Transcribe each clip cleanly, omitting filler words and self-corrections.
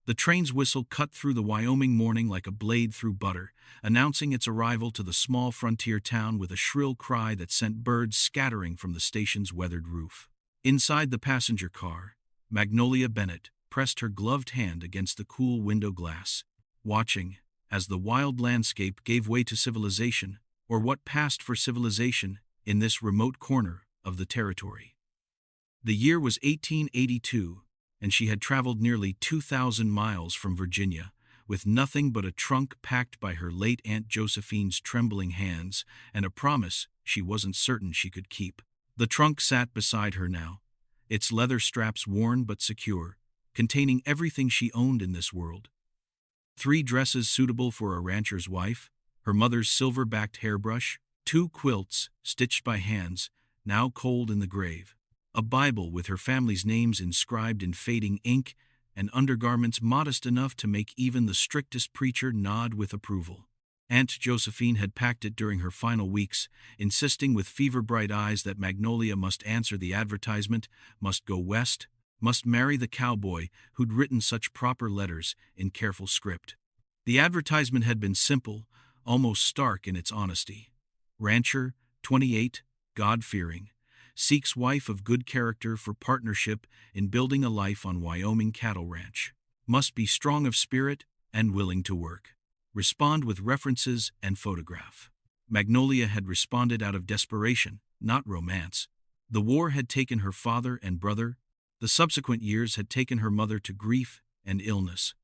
The train's whistle cut through the Wyoming morning like a blade through butter, announcing its arrival to the small frontier town with a shrill cry that sent birds scattering from the station's weathered roof. Inside the passenger car, Magnolia Bennett pressed her gloved hand against the cool window glass, watching as the wild landscape gave way to civilization, or what passed for civilization, in this remote corner of the territory. The year was 1882, and she had traveled nearly 2,000 miles from Virginia, with nothing but a trunk packed by her late Aunt Josephine's trembling hands and a promise she wasn't certain she could keep. The trunk sat beside her now, its leather straps worn but secure, containing everything she owned in this world. 3 dresses suitable for a rancher's wife, her mother's silver-backed hairbrush, 2 quilts stitched by hands, now cold in the grave, a Bible with her family's names inscribed in fading ink, and undergarments modest enough to make even the strictest preacher nod with approval. Aunt Josephine had packed it during her final weeks, insisting with fever-bright eyes that Magnolia must answer the advertisement, must go west, must marry the cowboy who'd written such proper letters in careful script. The advertisement had been simple, almost stark in its honesty. Rancher, 28, God-fearing, seeks wife of good character for partnership in building a life on Wyoming cattle ranch. Must be strong of spirit and willing to work. Respond with references and photograph. Magnolia had responded out of desperation, not romance. The war had taken her father and brother. The subsequent years had taken her mother to grief and illness.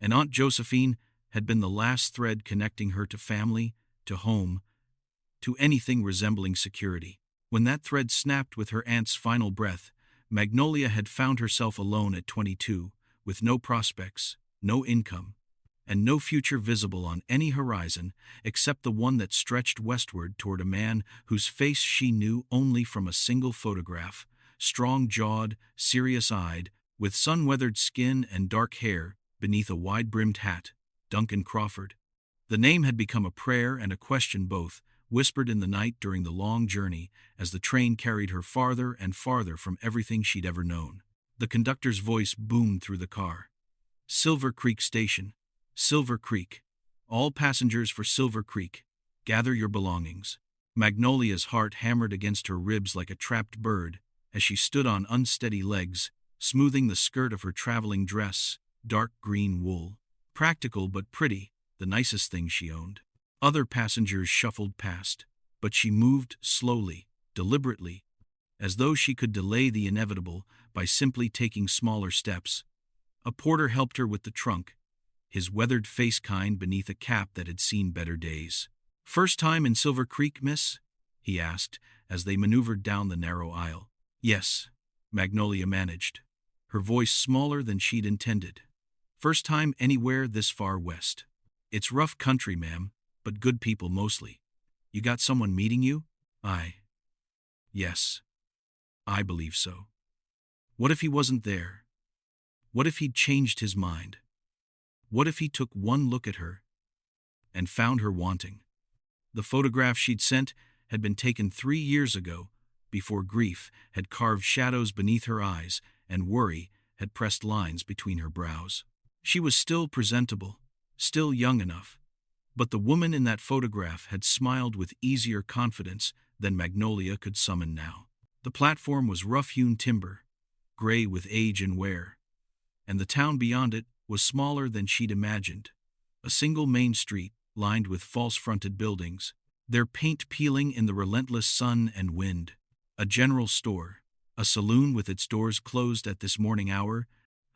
And Aunt Josephine had been the last thread connecting her to family, to home, to anything resembling security. When that thread snapped with her aunt's final breath, Magnolia had found herself alone at 22, with no prospects, no income, and no future visible on any horizon except the one that stretched westward toward a man whose face she knew only from a single photograph, strong-jawed, serious-eyed, with sun-weathered skin and dark hair beneath a wide-brimmed hat, Duncan Crawford. The name had become a prayer and a question both, whispered in the night during the long journey as the train carried her farther and farther from everything she'd ever known. The conductor's voice boomed through the car. Silver Creek Station. Silver Creek. All passengers for Silver Creek. Gather your belongings. Magnolia's heart hammered against her ribs like a trapped bird as she stood on unsteady legs, smoothing the skirt of her traveling dress, dark green wool. Practical but pretty, the nicest thing she owned. Other passengers shuffled past, but she moved slowly, deliberately, as though she could delay the inevitable by simply taking smaller steps. A porter helped her with the trunk, his weathered face kind beneath a cap that had seen better days. "First time in Silver Creek, miss?" he asked as they maneuvered down the narrow aisle. "Yes," Magnolia managed, her voice smaller than she'd intended. "First time anywhere this far west. It's rough country, ma'am, but good people mostly. You got someone meeting you?" Yes. I believe so. What if he wasn't there? What if he'd changed his mind? What if he took one look at her and found her wanting? The photograph she'd sent had been taken 3 years ago, before grief had carved shadows beneath her eyes and worry had pressed lines between her brows. She was still presentable, still young enough, but the woman in that photograph had smiled with easier confidence than Magnolia could summon now. The platform was rough-hewn timber, gray with age and wear, and the town beyond it was smaller than she'd imagined. A single main street, lined with false-fronted buildings, their paint peeling in the relentless sun and wind. A general store, a saloon with its doors closed at this morning hour,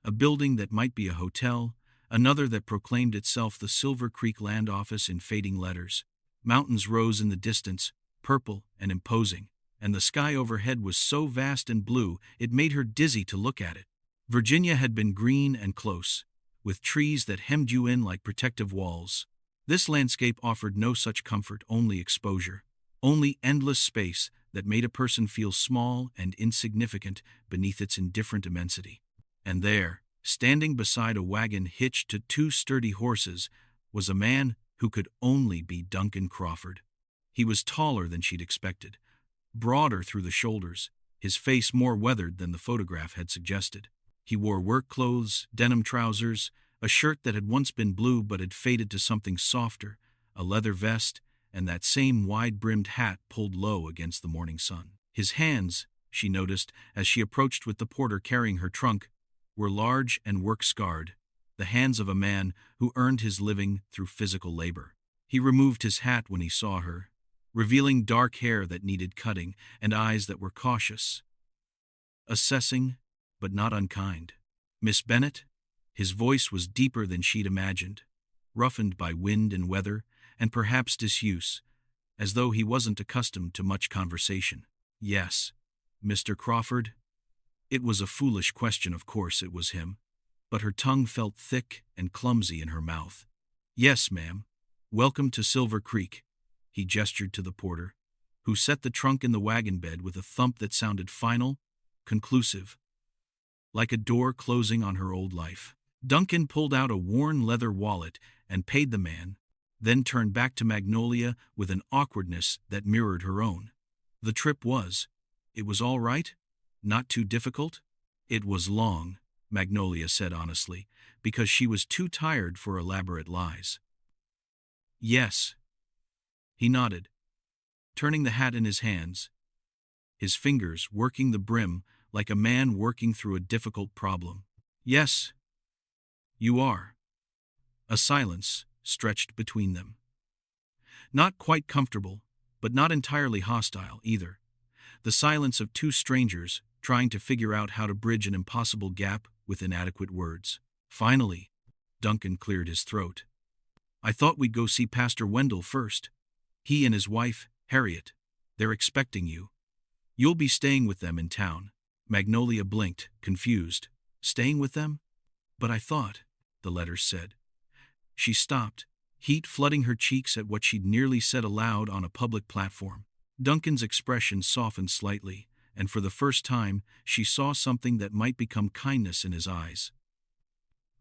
a building that might be a hotel, another that proclaimed itself the Silver Creek Land Office in fading letters. Mountains rose in the distance, purple and imposing, and the sky overhead was so vast and blue it made her dizzy to look at it. Virginia had been green and close, with trees that hemmed you in like protective walls. This landscape offered no such comfort, only exposure, only endless space that made a person feel small and insignificant beneath its indifferent immensity. And there, standing beside a wagon hitched to 2 sturdy horses, was a man who could only be Duncan Crawford. He was taller than she'd expected, broader through the shoulders, his face more weathered than the photograph had suggested. He wore work clothes, denim trousers, a shirt that had once been blue but had faded to something softer, a leather vest, and that same wide-brimmed hat pulled low against the morning sun. His hands, she noticed as she approached with the porter carrying her trunk, were large and work-scarred, the hands of a man who earned his living through physical labor. He removed his hat when he saw her, revealing dark hair that needed cutting and eyes that were cautious, assessing, but not unkind. "Miss Bennett?" His voice was deeper than she'd imagined, roughened by wind and weather, and perhaps disuse, as though he wasn't accustomed to much conversation. "Yes, Mr. Crawford?" It was a foolish question, of course it was him, but her tongue felt thick and clumsy in her mouth. "Yes, ma'am. Welcome to Silver Creek." He gestured to the porter, who set the trunk in the wagon bed with a thump that sounded final, conclusive, like a door closing on her old life. Duncan pulled out a worn leather wallet and paid the man, then turned back to Magnolia with an awkwardness that mirrored her own. The trip was. It was all right? Not too difficult? It was long, Magnolia said honestly, because she was too tired for elaborate lies. "Yes." He nodded, turning the hat in his hands, his fingers working the brim like a man working through a difficult problem. "Yes, you are." A silence stretched between them. Not quite comfortable, but not entirely hostile either. The silence of two strangers trying to figure out how to bridge an impossible gap with inadequate words. Finally, Duncan cleared his throat. "I thought we'd go see Pastor Wendell first. He and his wife, Harriet. They're expecting you. You'll be staying with them in town." Magnolia blinked, confused. "Staying with them? But I thought," the letters said. She stopped, heat flooding her cheeks at what she'd nearly said aloud on a public platform. Duncan's expression softened slightly, and for the first time, she saw something that might become kindness in his eyes.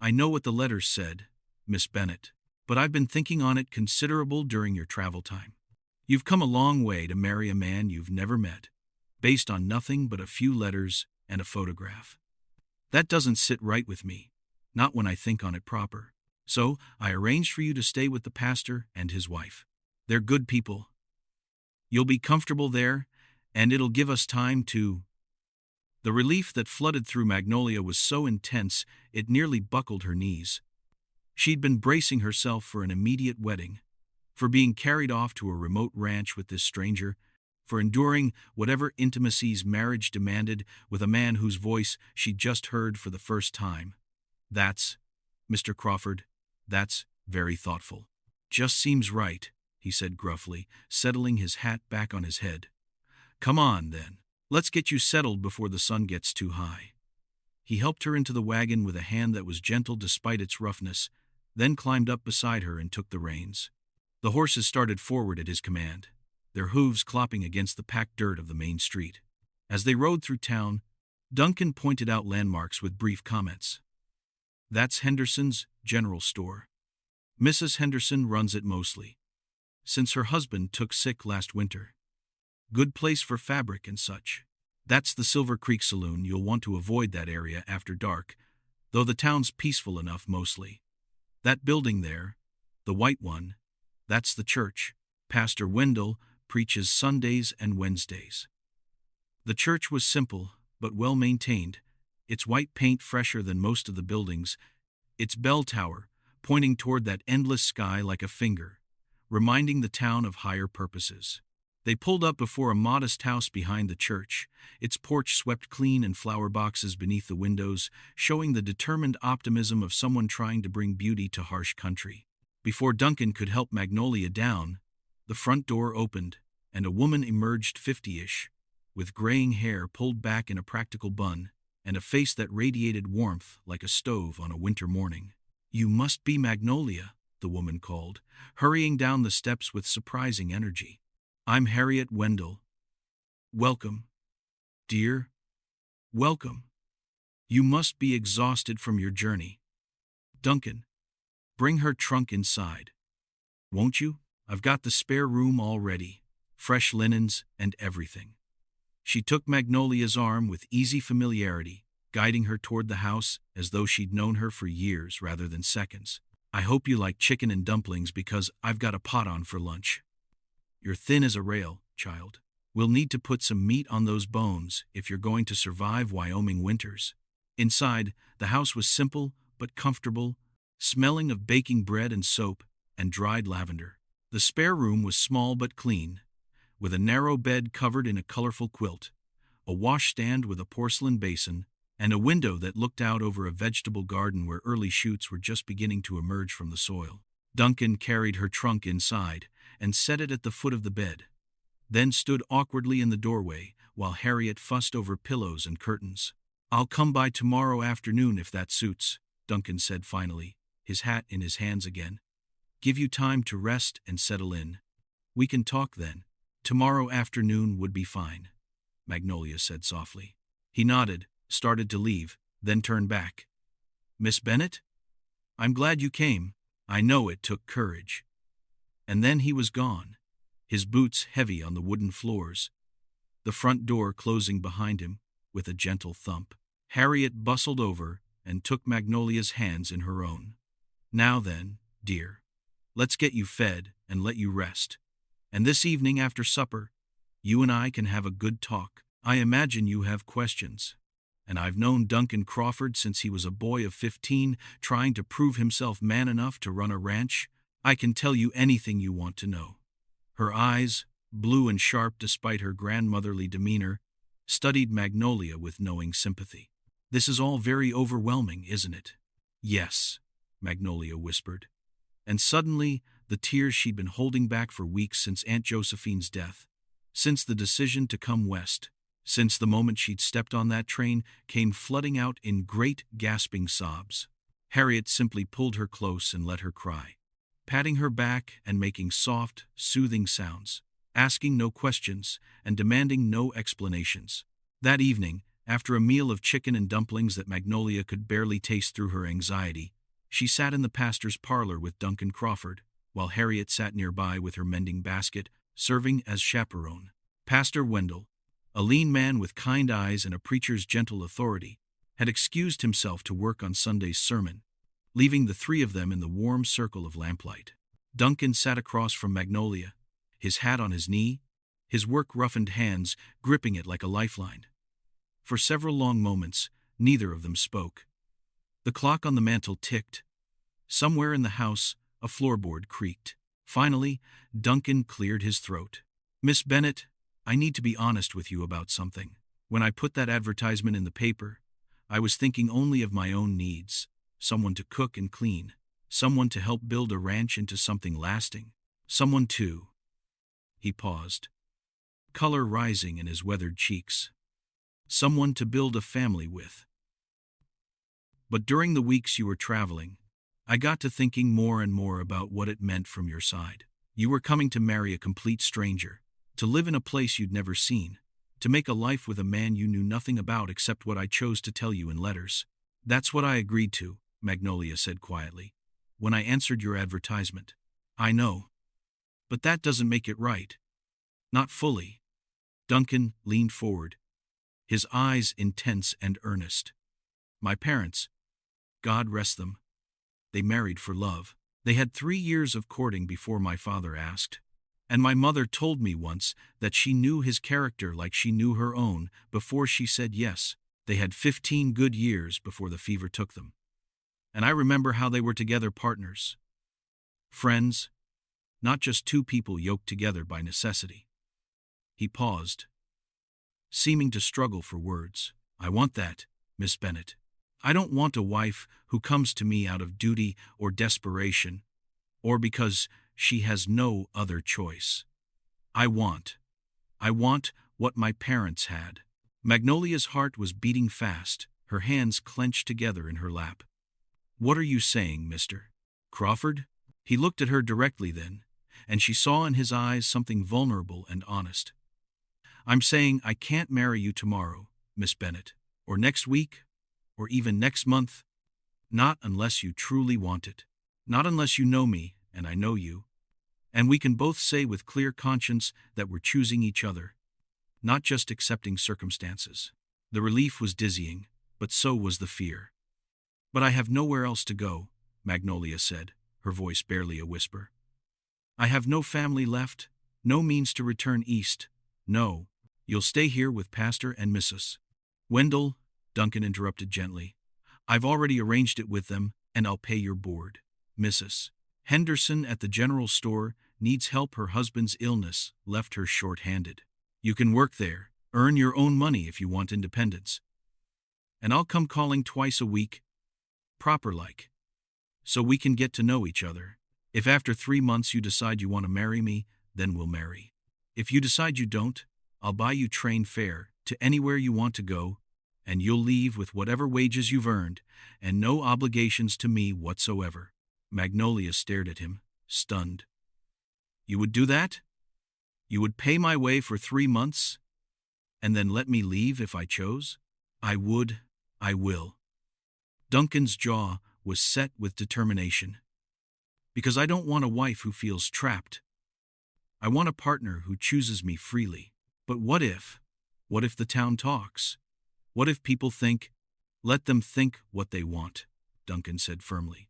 "I know what the letters said, Miss Bennett, but I've been thinking on it considerable during your travel time. You've come a long way to marry a man you've never met, based on nothing but a few letters and a photograph. That doesn't sit right with me, not when I think on it proper. So I arranged for you to stay with the pastor and his wife. They're good people. You'll be comfortable there, and it'll give us time to—" The relief that flooded through Magnolia was so intense it nearly buckled her knees. She'd been bracing herself for an immediate wedding, for being carried off to a remote ranch with this stranger, for enduring whatever intimacies marriage demanded with a man whose voice she'd just heard for the first time. "That's, Mr. Crawford, that's very thoughtful. Just seems right," he said gruffly, settling his hat back on his head. "Come on, then. Let's get you settled before the sun gets too high." He helped her into the wagon with a hand that was gentle despite its roughness, then climbed up beside her and took the reins. The horses started forward at his command, their hooves clopping against the packed dirt of the main street. As they rode through town, Duncan pointed out landmarks with brief comments. "That's Henderson's general store. Mrs. Henderson runs it mostly, since her husband took sick last winter. Good place for fabric and such. That's the Silver Creek Saloon. You'll want to avoid that area after dark, though the town's peaceful enough mostly. That building there, the white one, that's the church. Pastor Wendell preaches Sundays and Wednesdays." The church was simple, but well maintained, its white paint fresher than most of the buildings, its bell tower pointing toward that endless sky like a finger, reminding the town of higher purposes. They pulled up before a modest house behind the church, its porch swept clean and flower boxes beneath the windows, showing the determined optimism of someone trying to bring beauty to harsh country. Before Duncan could help Magnolia down, the front door opened, and a woman emerged 50-ish, with graying hair pulled back in a practical bun, and a face that radiated warmth like a stove on a winter morning. "You must be Magnolia," the woman called, hurrying down the steps with surprising energy. "I'm Harriet Wendell. Welcome, dear. Welcome. You must be exhausted from your journey. Duncan, bring her trunk inside. Won't you? I've got the spare room all ready, fresh linens and everything." She took Magnolia's arm with easy familiarity, guiding her toward the house as though she'd known her for years rather than seconds. "I hope you like chicken and dumplings because I've got a pot on for lunch. You're thin as a rail, child. We'll need to put some meat on those bones if you're going to survive Wyoming winters." Inside, the house was simple but comfortable, smelling of baking bread and soap and dried lavender. The spare room was small but clean, with a narrow bed covered in a colorful quilt, a washstand with a porcelain basin, and a window that looked out over a vegetable garden where early shoots were just beginning to emerge from the soil. Duncan carried her trunk inside and set it at the foot of the bed, then stood awkwardly in the doorway while Harriet fussed over pillows and curtains. "I'll come by tomorrow afternoon if that suits," Duncan said finally, his hat in his hands again. "Give you time to rest and settle in. We can talk then." "Tomorrow afternoon would be fine," Magnolia said softly. He nodded, started to leave, then turned back. "Miss Bennett? I'm glad you came. I know it took courage." And then he was gone, his boots heavy on the wooden floors, the front door closing behind him with a gentle thump. Harriet bustled over and took Magnolia's hands in her own. "Now then, dear, let's get you fed and let you rest. And this evening after supper, you and I can have a good talk. I imagine you have questions. And I've known Duncan Crawford since he was a boy of 15, trying to prove himself man enough to run a ranch. I can tell you anything you want to know." Her eyes, blue and sharp despite her grandmotherly demeanor, studied Magnolia with knowing sympathy. "This is all very overwhelming, isn't it?" "Yes," Magnolia whispered. And suddenly, the tears she'd been holding back for weeks since Aunt Josephine's death, since the decision to come west, since the moment she'd stepped on that train, came flooding out in great, gasping sobs. Harriet simply pulled her close and let her cry, patting her back and making soft, soothing sounds, asking no questions and demanding no explanations. That evening, after a meal of chicken and dumplings that Magnolia could barely taste through her anxiety, she sat in the pastor's parlor with Duncan Crawford, while Harriet sat nearby with her mending basket, serving as chaperone. Pastor Wendell, a lean man with kind eyes and a preacher's gentle authority, had excused himself to work on Sunday's sermon, leaving the three of them in the warm circle of lamplight. Duncan sat across from Magnolia, his hat on his knee, his work-roughened hands gripping it like a lifeline. For several long moments, neither of them spoke. The clock on the mantel ticked. Somewhere in the house, a floorboard creaked. Finally, Duncan cleared his throat. "Miss Bennett, I need to be honest with you about something. When I put that advertisement in the paper, I was thinking only of my own needs. Someone to cook and clean. Someone to help build a ranch into something lasting. Someone to—" He paused, color rising in his weathered cheeks. "Someone to build a family with. But during the weeks you were traveling, I got to thinking more and more about what it meant from your side. You were coming to marry a complete stranger, to live in a place you'd never seen, to make a life with a man you knew nothing about except what I chose to tell you in letters. That's what I agreed to," Magnolia said quietly, "when I answered your advertisement. I know. But that doesn't make it right. Not fully." Duncan leaned forward, his eyes intense and earnest. "My parents, God rest them, they married for love. They had 3 years of courting before my father asked. And my mother told me once that she knew his character like she knew her own before she said yes. They had 15 good years before the fever took them. And I remember how they were together partners. Friends, not just two people yoked together by necessity." He paused, seeming to struggle for words. "I want that, Miss Bennett. I don't want a wife who comes to me out of duty or desperation, or because she has no other choice. I want what my parents had." Magnolia's heart was beating fast, her hands clenched together in her lap. "What are you saying, Mr. Crawford?" He looked at her directly then, and she saw in his eyes something vulnerable and honest. "I'm saying I can't marry you tomorrow, Miss Bennett, or next week, or even next month. Not unless you truly want it. Not unless you know me, and I know you. And we can both say with clear conscience that we're choosing each other, not just accepting circumstances." The relief was dizzying, but so was the fear. "But I have nowhere else to go," Magnolia said, her voice barely a whisper. "I have no family left, no means to return east. No, you'll stay here with Pastor and Mrs. Wendell," Duncan interrupted gently. "I've already arranged it with them, and I'll pay your board. Mrs. Henderson at the general store needs help. Her husband's illness left her short-handed. You can work there, earn your own money if you want independence. And I'll come calling twice a week, proper-like, so we can get to know each other. If after 3 months you decide you want to marry me, then we'll marry. If you decide you don't, I'll buy you train fare to anywhere you want to go, and you'll leave with whatever wages you've earned, and no obligations to me whatsoever." Magnolia stared at him, stunned. "You would do that? You would pay my way for 3 months, and then let me leave if I chose?" "I would, I will." Duncan's jaw was set with determination. "Because I don't want a wife who feels trapped. I want a partner who chooses me freely. But what if? What if the town talks? What if people think?" "Let them think what they want," Duncan said firmly.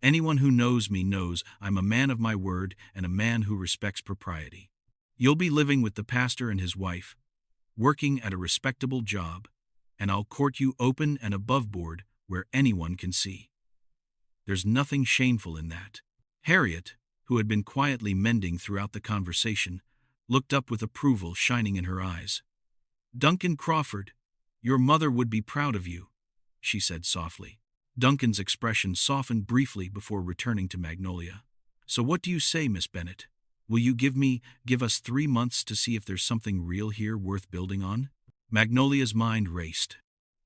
"Anyone who knows me knows I'm a man of my word and a man who respects propriety. You'll be living with the pastor and his wife, working at a respectable job, and I'll court you open and above board where anyone can see. There's nothing shameful in that." Harriet, who had been quietly mending throughout the conversation, looked up with approval shining in her eyes. "Duncan Crawford, your mother would be proud of you," she said softly. Duncan's expression softened briefly before returning to Magnolia. "So what do you say, Miss Bennett? Will you give us 3 months to see if there's something real here worth building on?" Magnolia's mind raced.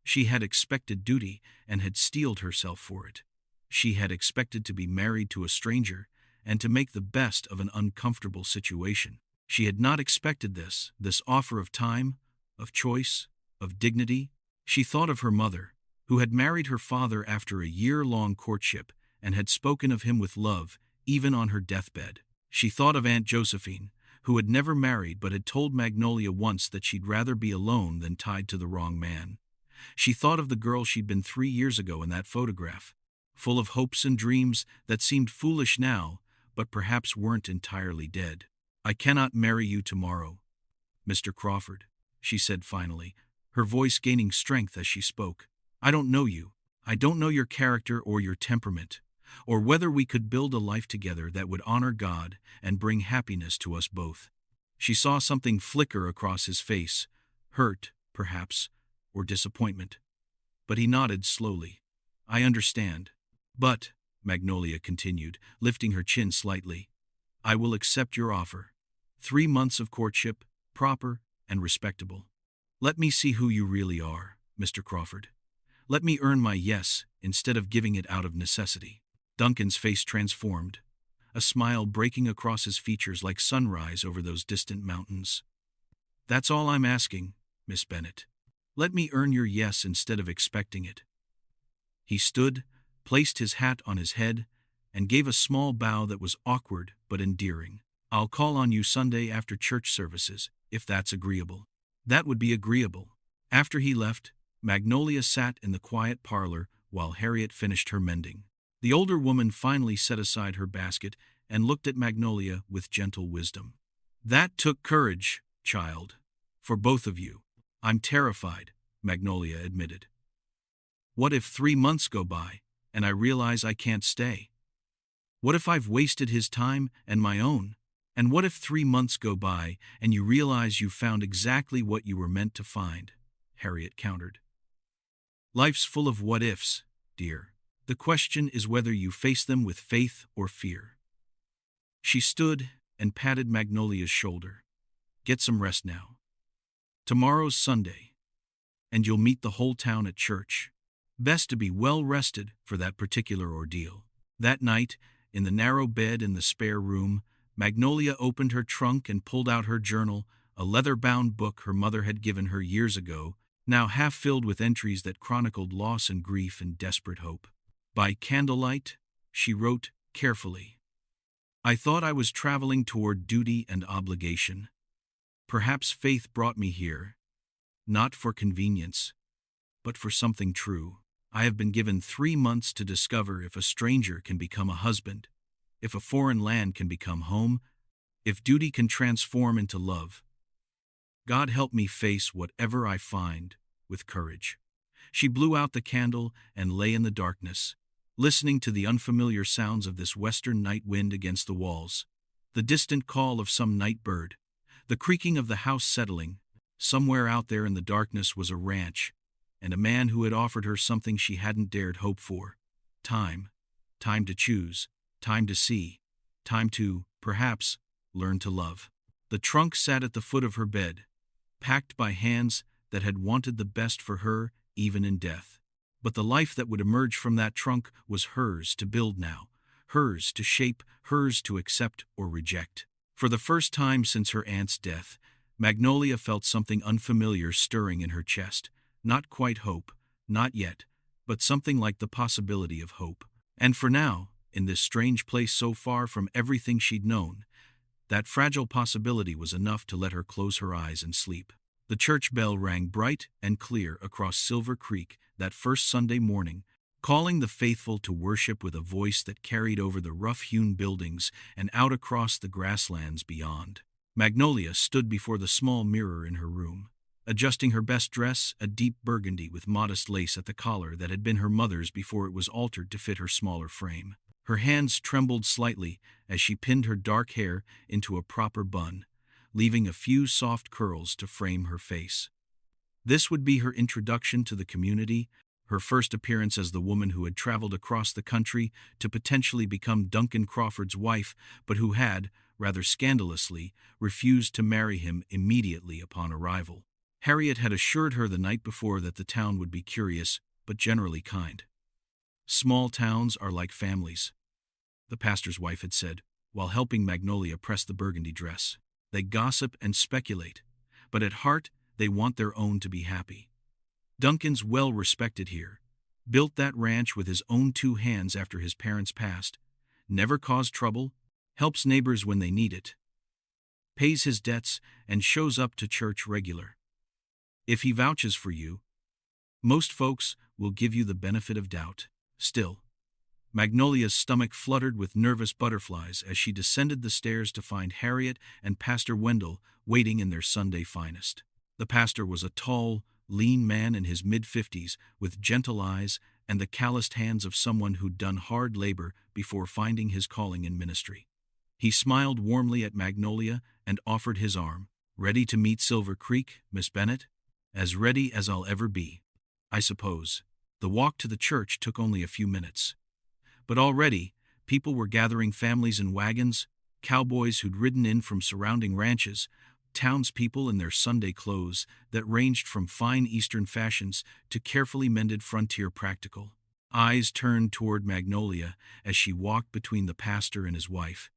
She had expected duty and had steeled herself for it. She had expected to be married to a stranger and to make the best of an uncomfortable situation. She had not expected this offer of time, of choice, of dignity. She thought of her mother, who had married her father after a year-long courtship and had spoken of him with love, even on her deathbed. She thought of Aunt Josephine, who had never married but had told Magnolia once that she'd rather be alone than tied to the wrong man. She thought of the girl she'd been 3 years ago in that photograph, full of hopes and dreams that seemed foolish now, but perhaps weren't entirely dead. "I cannot marry you tomorrow, Mr. Crawford," she said finally, her voice gaining strength as she spoke. "I don't know you. I don't know your character or your temperament, or whether we could build a life together that would honor God and bring happiness to us both." She saw something flicker across his face, hurt, perhaps, or disappointment. But he nodded slowly. "I understand. But," Magnolia continued, lifting her chin slightly, "I will accept your offer. 3 months of courtship, proper and respectable. Let me see who you really are, Mr. Crawford. Let me earn my yes instead of giving it out of necessity." Duncan's face transformed, a smile breaking across his features like sunrise over those distant mountains. "That's all I'm asking, Miss Bennett. Let me earn your yes instead of expecting it." He stood, placed his hat on his head, and gave a small bow that was awkward but endearing. "I'll call on you Sunday after church services, if that's agreeable." That would be agreeable. After he left, Magnolia sat in the quiet parlor while Harriet finished her mending. The older woman finally set aside her basket and looked at Magnolia with gentle wisdom. "That took courage, child, for both of you." "I'm terrified," Magnolia admitted. "What if 3 months go by and I realize I can't stay? What if I've wasted his time and my own? And what if 3 months go by and you realize you've found exactly what you were meant to find?" Harriet countered. "Life's full of what-ifs, dear. The question is whether you face them with faith or fear." She stood and patted Magnolia's shoulder. "Get some rest now. Tomorrow's Sunday, and you'll meet the whole town at church. Best to be well rested for that particular ordeal." That night, in the narrow bed in the spare room, Magnolia opened her trunk and pulled out her journal, a leather-bound book her mother had given her years ago, now half filled with entries that chronicled loss and grief and desperate hope. By candlelight, she wrote carefully, "I thought I was traveling toward duty and obligation. Perhaps faith brought me here, not for convenience, but for something true. I have been given 3 months to discover if a stranger can become a husband, if a foreign land can become home, if duty can transform into love. God help me face whatever I find with courage." She blew out the candle and lay in the darkness, listening to the unfamiliar sounds of this western night wind against the walls, the distant call of some night bird, the creaking of the house settling. Somewhere out there in the darkness was a ranch, and a man who had offered her something she hadn't dared hope for. Time. Time to choose. Time to see. Time to, perhaps, learn to love. The trunk sat at the foot of her bed, packed by hands that had wanted the best for her, even in death. But the life that would emerge from that trunk was hers to build now, hers to shape, hers to accept or reject. For the first time since her aunt's death, Magnolia felt something unfamiliar stirring in her chest. Not quite hope, not yet, but something like the possibility of hope. And for now, in this strange place so far from everything she'd known, that fragile possibility was enough to let her close her eyes and sleep. The church bell rang bright and clear across Silver Creek that first Sunday morning, calling the faithful to worship with a voice that carried over the rough-hewn buildings and out across the grasslands beyond. Magnolia stood before the small mirror in her room, adjusting her best dress, a deep burgundy with modest lace at the collar that had been her mother's before it was altered to fit her smaller frame. Her hands trembled slightly as she pinned her dark hair into a proper bun, leaving a few soft curls to frame her face. This would be her introduction to the community, her first appearance as the woman who had traveled across the country to potentially become Duncan Crawford's wife, but who had, rather scandalously, refused to marry him immediately upon arrival. Harriet had assured her the night before that the town would be curious, but generally kind. "Small towns are like families," the pastor's wife had said, while helping Magnolia press the burgundy dress. "They gossip and speculate, but at heart they want their own to be happy. Duncan's well respected here, built that ranch with his own 2 hands after his parents passed, never caused trouble, helps neighbors when they need it, pays his debts, and shows up to church regular. If he vouches for you, most folks will give you the benefit of doubt." Still, Magnolia's stomach fluttered with nervous butterflies as she descended the stairs to find Harriet and Pastor Wendell waiting in their Sunday finest. The pastor was a tall, lean man in his mid-50s with gentle eyes and the calloused hands of someone who'd done hard labor before finding his calling in ministry. He smiled warmly at Magnolia and offered his arm. "Ready to meet Silver Creek, Miss Bennett?" "As ready as I'll ever be, I suppose." The walk to the church took only a few minutes. But already, people were gathering, families in wagons, cowboys who'd ridden in from surrounding ranches, townspeople in their Sunday clothes that ranged from fine Eastern fashions to carefully mended frontier practical. Eyes turned toward Magnolia as she walked between the pastor and his wife,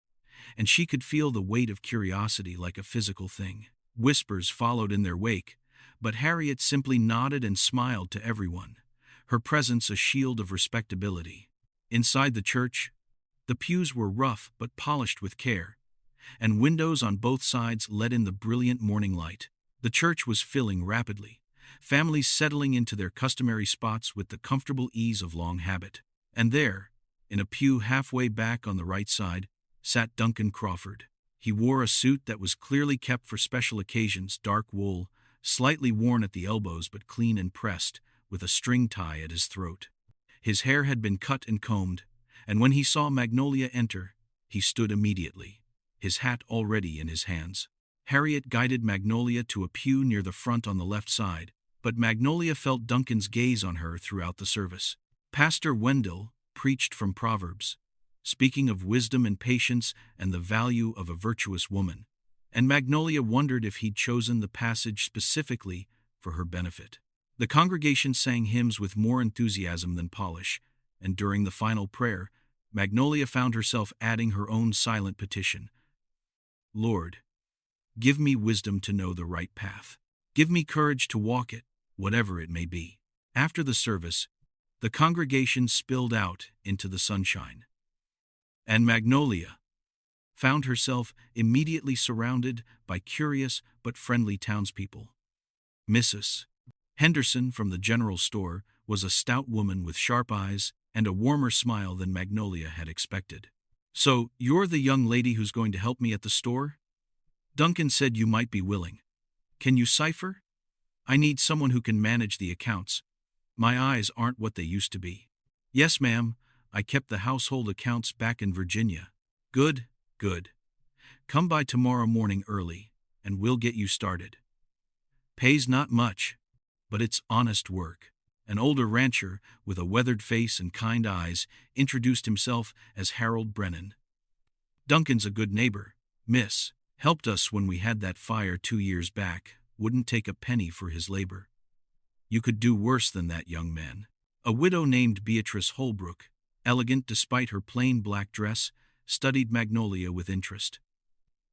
and she could feel the weight of curiosity like a physical thing. Whispers followed in their wake, but Harriet simply nodded and smiled to everyone, her presence a shield of respectability. Inside the church, the pews were rough but polished with care, and windows on both sides let in the brilliant morning light. The church was filling rapidly, families settling into their customary spots with the comfortable ease of long habit. And there, in a pew halfway back on the right side, sat Duncan Crawford. He wore a suit that was clearly kept for special occasions, dark wool, slightly worn at the elbows but clean and pressed, with a string tie at his throat. His hair had been cut and combed, and when he saw Magnolia enter, he stood immediately, his hat already in his hands. Harriet guided Magnolia to a pew near the front on the left side, but Magnolia felt Duncan's gaze on her throughout the service. Pastor Wendell preached from Proverbs, speaking of wisdom and patience and the value of a virtuous woman, and Magnolia wondered if he'd chosen the passage specifically for her benefit. The congregation sang hymns with more enthusiasm than polish, and during the final prayer, Magnolia found herself adding her own silent petition. "Lord, give me wisdom to know the right path. Give me courage to walk it, whatever it may be." After the service, the congregation spilled out into the sunshine, and Magnolia found herself immediately surrounded by curious but friendly townspeople. "Mrs. Henderson, from the general store, was a stout woman with sharp eyes and a warmer smile than Magnolia had expected. "So, you're the young lady who's going to help me at the store? Duncan said you might be willing. Can you cipher? I need someone who can manage the accounts. My eyes aren't what they used to be." "Yes, ma'am. I kept the household accounts back in Virginia." "Good, good. Come by tomorrow morning early, and we'll get you started. Pays not much, but it's honest work." An older rancher, with a weathered face and kind eyes, introduced himself as Harold Brennan. "Duncan's a good neighbor, miss. Helped us when we had that fire 2 years back. Wouldn't take a penny for his labor." "You could do worse than that, young man." A widow named Beatrice Holbrook, elegant despite her plain black dress, studied Magnolia with interest.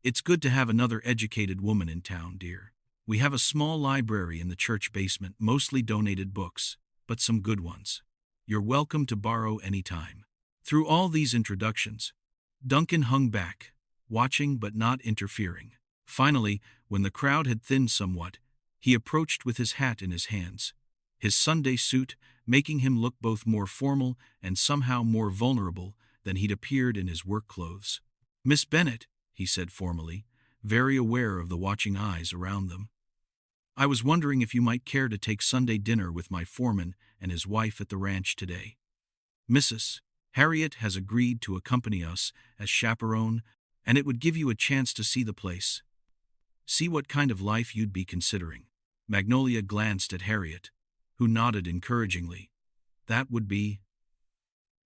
"It's good to have another educated woman in town, dear. We have a small library in the church basement, mostly donated books, but some good ones. You're welcome to borrow any time." Through all these introductions, Duncan hung back, watching but not interfering. Finally, when the crowd had thinned somewhat, he approached with his hat in his hands, his Sunday suit making him look both more formal and somehow more vulnerable than he'd appeared in his work clothes. "Miss Bennett," he said formally, very aware of the watching eyes around them, "I was wondering if you might care to take Sunday dinner with my foreman and his wife at the ranch today. Mrs. Harriet has agreed to accompany us as chaperone, and it would give you a chance to see the place. See what kind of life you'd be considering." Magnolia glanced at Harriet, who nodded encouragingly. "That would be.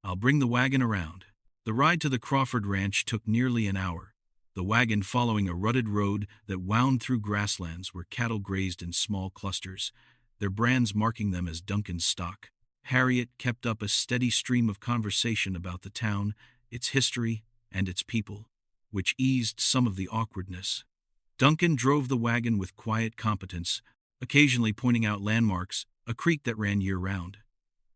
I'll bring the wagon around." The ride to the Crawford ranch took nearly an hour, the wagon following a rutted road that wound through grasslands where cattle grazed in small clusters, their brands marking them as Duncan's stock. Harriet kept up a steady stream of conversation about the town, its history, and its people, which eased some of the awkwardness. Duncan drove the wagon with quiet competence, occasionally pointing out landmarks, a creek that ran year-round,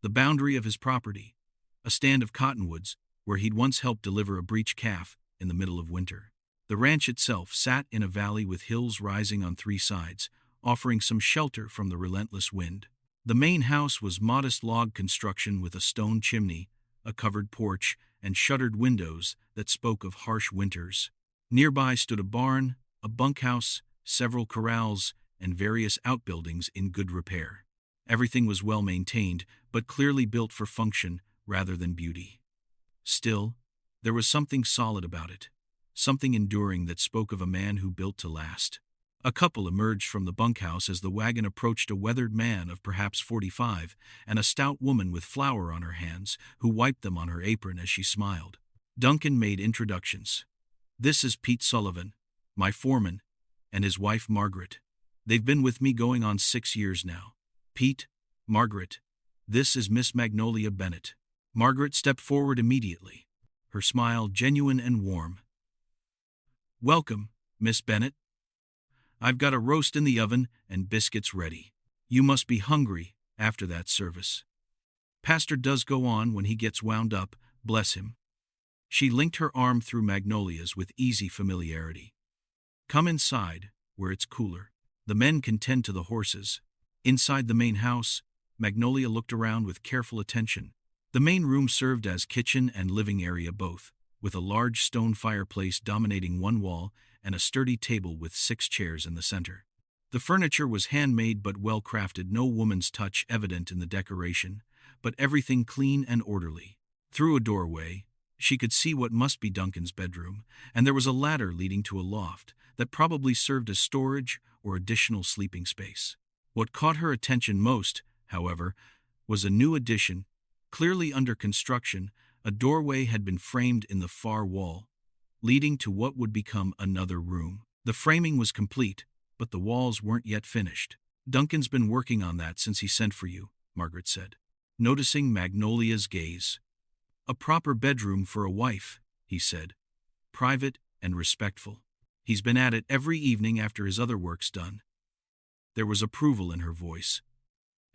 the boundary of his property, a stand of cottonwoods where he'd once helped deliver a breech calf in the middle of winter. The ranch itself sat in a valley with hills rising on 3 sides, offering some shelter from the relentless wind. The main house was modest log construction with a stone chimney, a covered porch, and shuttered windows that spoke of harsh winters. Nearby stood a barn, a bunkhouse, several corrals, and various outbuildings in good repair. Everything was well maintained, but clearly built for function rather than beauty. Still, there was something solid about it, something enduring that spoke of a man who built to last. A couple emerged from the bunkhouse as the wagon approached a weathered man of perhaps 45 and a stout woman with flour on her hands who wiped them on her apron as she smiled. Duncan made introductions. "This is Pete Sullivan, my foreman, and his wife Margaret. They've been with me going on 6 years now. Pete, Margaret, this is Miss Magnolia Bennett." Margaret stepped forward immediately, her smile genuine and warm. "Welcome, Miss Bennett. I've got a roast in the oven and biscuits ready. You must be hungry after that service. Pastor does go on when he gets wound up, bless him." She linked her arm through Magnolia's with easy familiarity. "Come inside, where it's cooler. The men can tend to the horses." Inside the main house, Magnolia looked around with careful attention. The main room served as kitchen and living area both, with a large stone fireplace dominating one wall and a sturdy table with 6 chairs in the center. The furniture was handmade but well-crafted, no woman's touch evident in the decoration, but everything clean and orderly. Through a doorway, she could see what must be Duncan's bedroom, and there was a ladder leading to a loft that probably served as storage or additional sleeping space. What caught her attention most, however, was a new addition, clearly under construction. A doorway had been framed in the far wall, leading to what would become another room. The framing was complete, but the walls weren't yet finished. "Duncan's been working on that since he sent for you," Margaret said, noticing Magnolia's gaze. "A proper bedroom for a wife," he said, "private and respectful. He's been at it every evening after his other work's done." There was approval in her voice,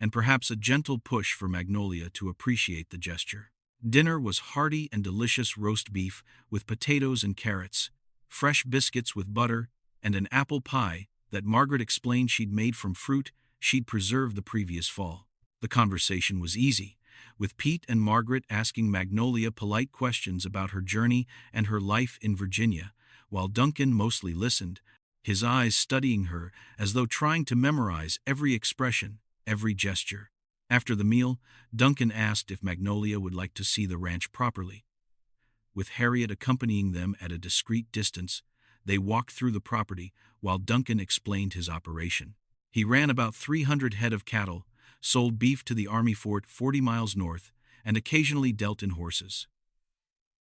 and perhaps a gentle push for Magnolia to appreciate the gesture. Dinner was hearty and delicious roast beef with potatoes and carrots, fresh biscuits with butter, and an apple pie that Margaret explained she'd made from fruit she'd preserved the previous fall. The conversation was easy, with Pete and Margaret asking Magnolia polite questions about her journey and her life in Virginia, while Duncan mostly listened, his eyes studying her as though trying to memorize every expression, every gesture. After the meal, Duncan asked if Magnolia would like to see the ranch properly. With Harriet accompanying them at a discreet distance, they walked through the property while Duncan explained his operation. He ran about 300 head of cattle, sold beef to the Army fort 40 miles north, and occasionally dealt in horses.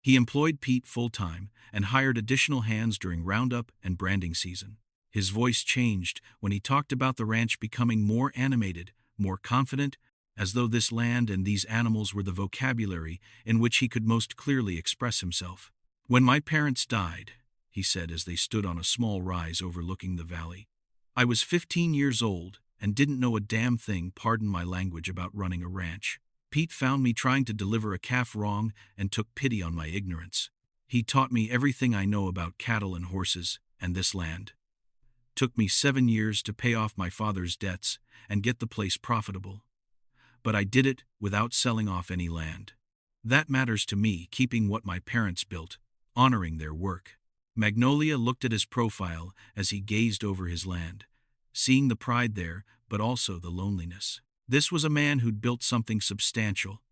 He employed Pete full-time and hired additional hands during roundup and branding season. His voice changed when he talked about the ranch becoming more animated, more confident, as though this land and these animals were the vocabulary in which he could most clearly express himself. "When my parents died," he said as they stood on a small rise overlooking the valley, "I was 15 years old and didn't know a damn thing, pardon my language, about running a ranch. Pete found me trying to deliver a calf wrong and took pity on my ignorance. He taught me everything I know about cattle and horses and this land. Took me 7 years to pay off my father's debts and get the place profitable. But I did it without selling off any land. That matters to me, keeping what my parents built, honoring their work." Magnolia looked at his profile as he gazed over his land, seeing the pride there, but also the loneliness. This was a man who'd built something substantial,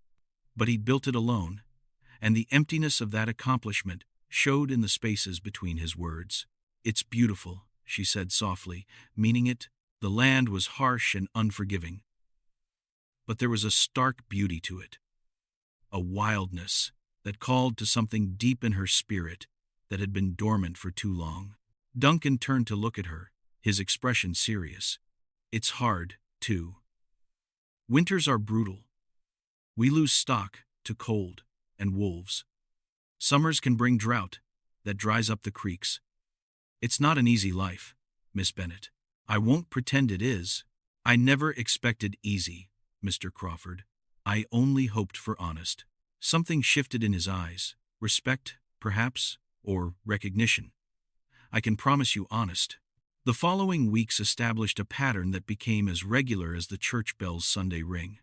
but he'd built it alone, and the emptiness of that accomplishment showed in the spaces between his words. "It's beautiful," she said softly, meaning it. The land was harsh and unforgiving, but there was a stark beauty to it, a wildness that called to something deep in her spirit that had been dormant for too long. Duncan turned to look at her, his expression serious. "It's hard, too. Winters are brutal. We lose stock to cold and wolves. Summers can bring drought that dries up the creeks. It's not an easy life, Miss Bennett. I won't pretend it is. I never expected easy, Mr. Crawford. I only hoped for honest." Something shifted in his eyes. Respect, perhaps, or recognition. "I can promise you honest." The following weeks established a pattern that became as regular as the church bell's Sunday ring.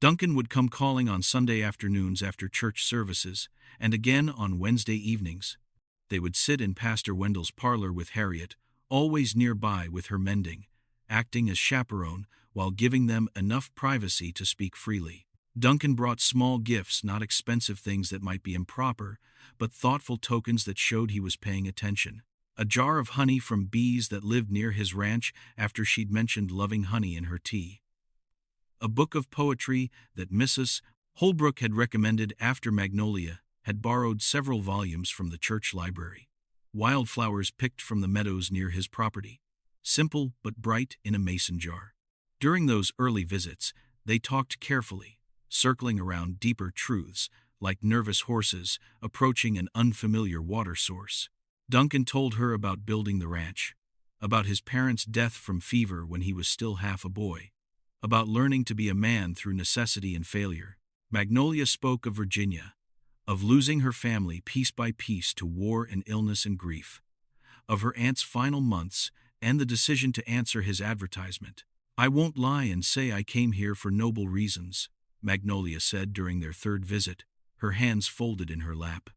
Duncan would come calling on Sunday afternoons after church services, and again on Wednesday evenings. They would sit in Pastor Wendell's parlor with Harriet, always nearby with her mending, acting as chaperone while giving them enough privacy to speak freely. Duncan brought small gifts, not expensive things that might be improper, but thoughtful tokens that showed he was paying attention. A jar of honey from bees that lived near his ranch after she'd mentioned loving honey in her tea. A book of poetry that Mrs. Holbrook had recommended after Magnolia had borrowed several volumes from the church library. Wildflowers picked from the meadows near his property, simple but bright in a mason jar. During those early visits, they talked carefully, circling around deeper truths, like nervous horses approaching an unfamiliar water source. Duncan told her about building the ranch, about his parents' death from fever when he was still half a boy, about learning to be a man through necessity and failure. Magnolia spoke of Virginia, of losing her family piece by piece to war and illness and grief, of her aunt's final months and the decision to answer his advertisement. "I won't lie and say I came here for noble reasons," Magnolia said during their third visit, her hands folded in her lap.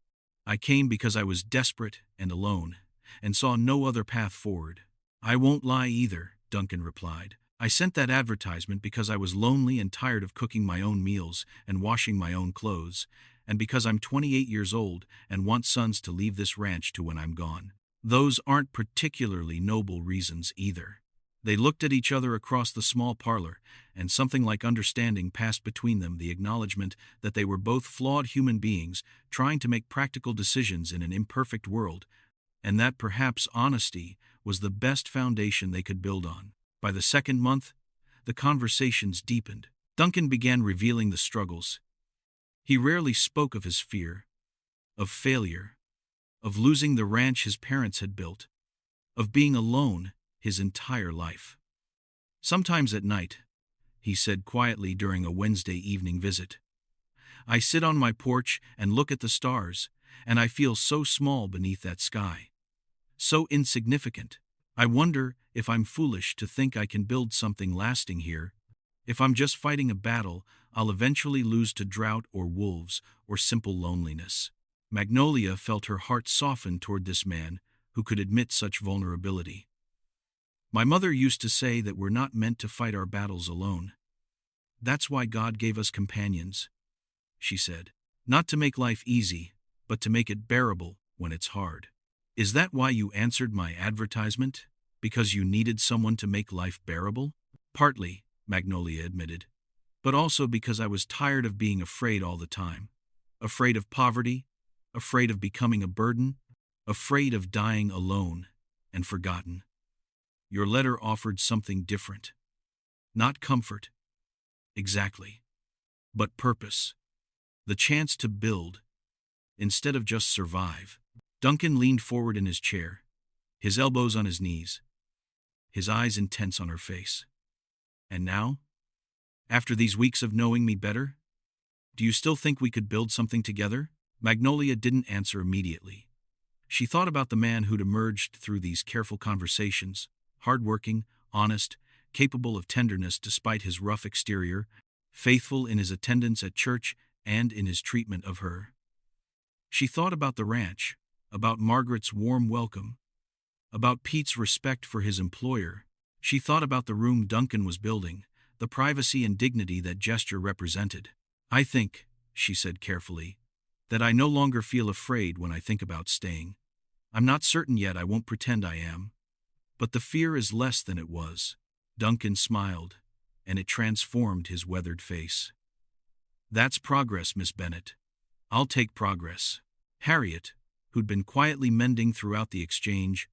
"I came because I was desperate and alone, and saw no other path forward." "I won't lie either," Duncan replied. "I sent that advertisement because I was lonely and tired of cooking my own meals and washing my own clothes, and because I'm 28 years old and want sons to leave this ranch to when I'm gone. Those aren't particularly noble reasons either." They looked at each other across the small parlor, and something like understanding passed between them, the acknowledgement that they were both flawed human beings trying to make practical decisions in an imperfect world, and that perhaps honesty was the best foundation they could build on. By the second month, the conversations deepened. Duncan began revealing the struggles. He rarely spoke of his fear, of failure, of losing the ranch his parents had built, of being alone his entire life. "Sometimes at night," he said quietly during a Wednesday evening visit, "I sit on my porch and look at the stars, and I feel so small beneath that sky. So insignificant. I wonder If I'm foolish to think I can build something lasting here, if I'm just fighting a battle, I'll eventually lose to drought or wolves or simple loneliness. Magnolia felt her heart soften toward this man who could admit such vulnerability. My mother used to say that we're not meant to fight our battles alone. That's why God gave us companions, she said. Not to make life easy, but to make it bearable when it's hard. Is that why you answered my advertisement? Because you needed someone to make life bearable? Partly, Magnolia admitted, but also because I was tired of being afraid all the time. Afraid of poverty, afraid of becoming a burden, afraid of dying alone and forgotten. Your letter offered something different. Not comfort, exactly, but purpose. The chance to build, instead of just survive. Duncan leaned forward in his chair, his elbows on his knees, his eyes intense on her face. And now? After these weeks of knowing me better? Do you still think we could build something together? Magnolia didn't answer immediately. She thought about the man who'd emerged through these careful conversations, hardworking, honest, capable of tenderness despite his rough exterior, faithful in his attendance at church and in his treatment of her. She thought about the ranch, about Margaret's warm welcome, about Pete's respect for his employer. She thought about the room Duncan was building, the privacy and dignity that gesture represented. I think, she said carefully, that I no longer feel afraid when I think about staying. I'm not certain yet, I won't pretend I am. But the fear is less than it was. Duncan smiled, and it transformed his weathered face. That's progress, Miss Bennett. I'll take progress. Harriet, who'd been quietly mending throughout the exchange,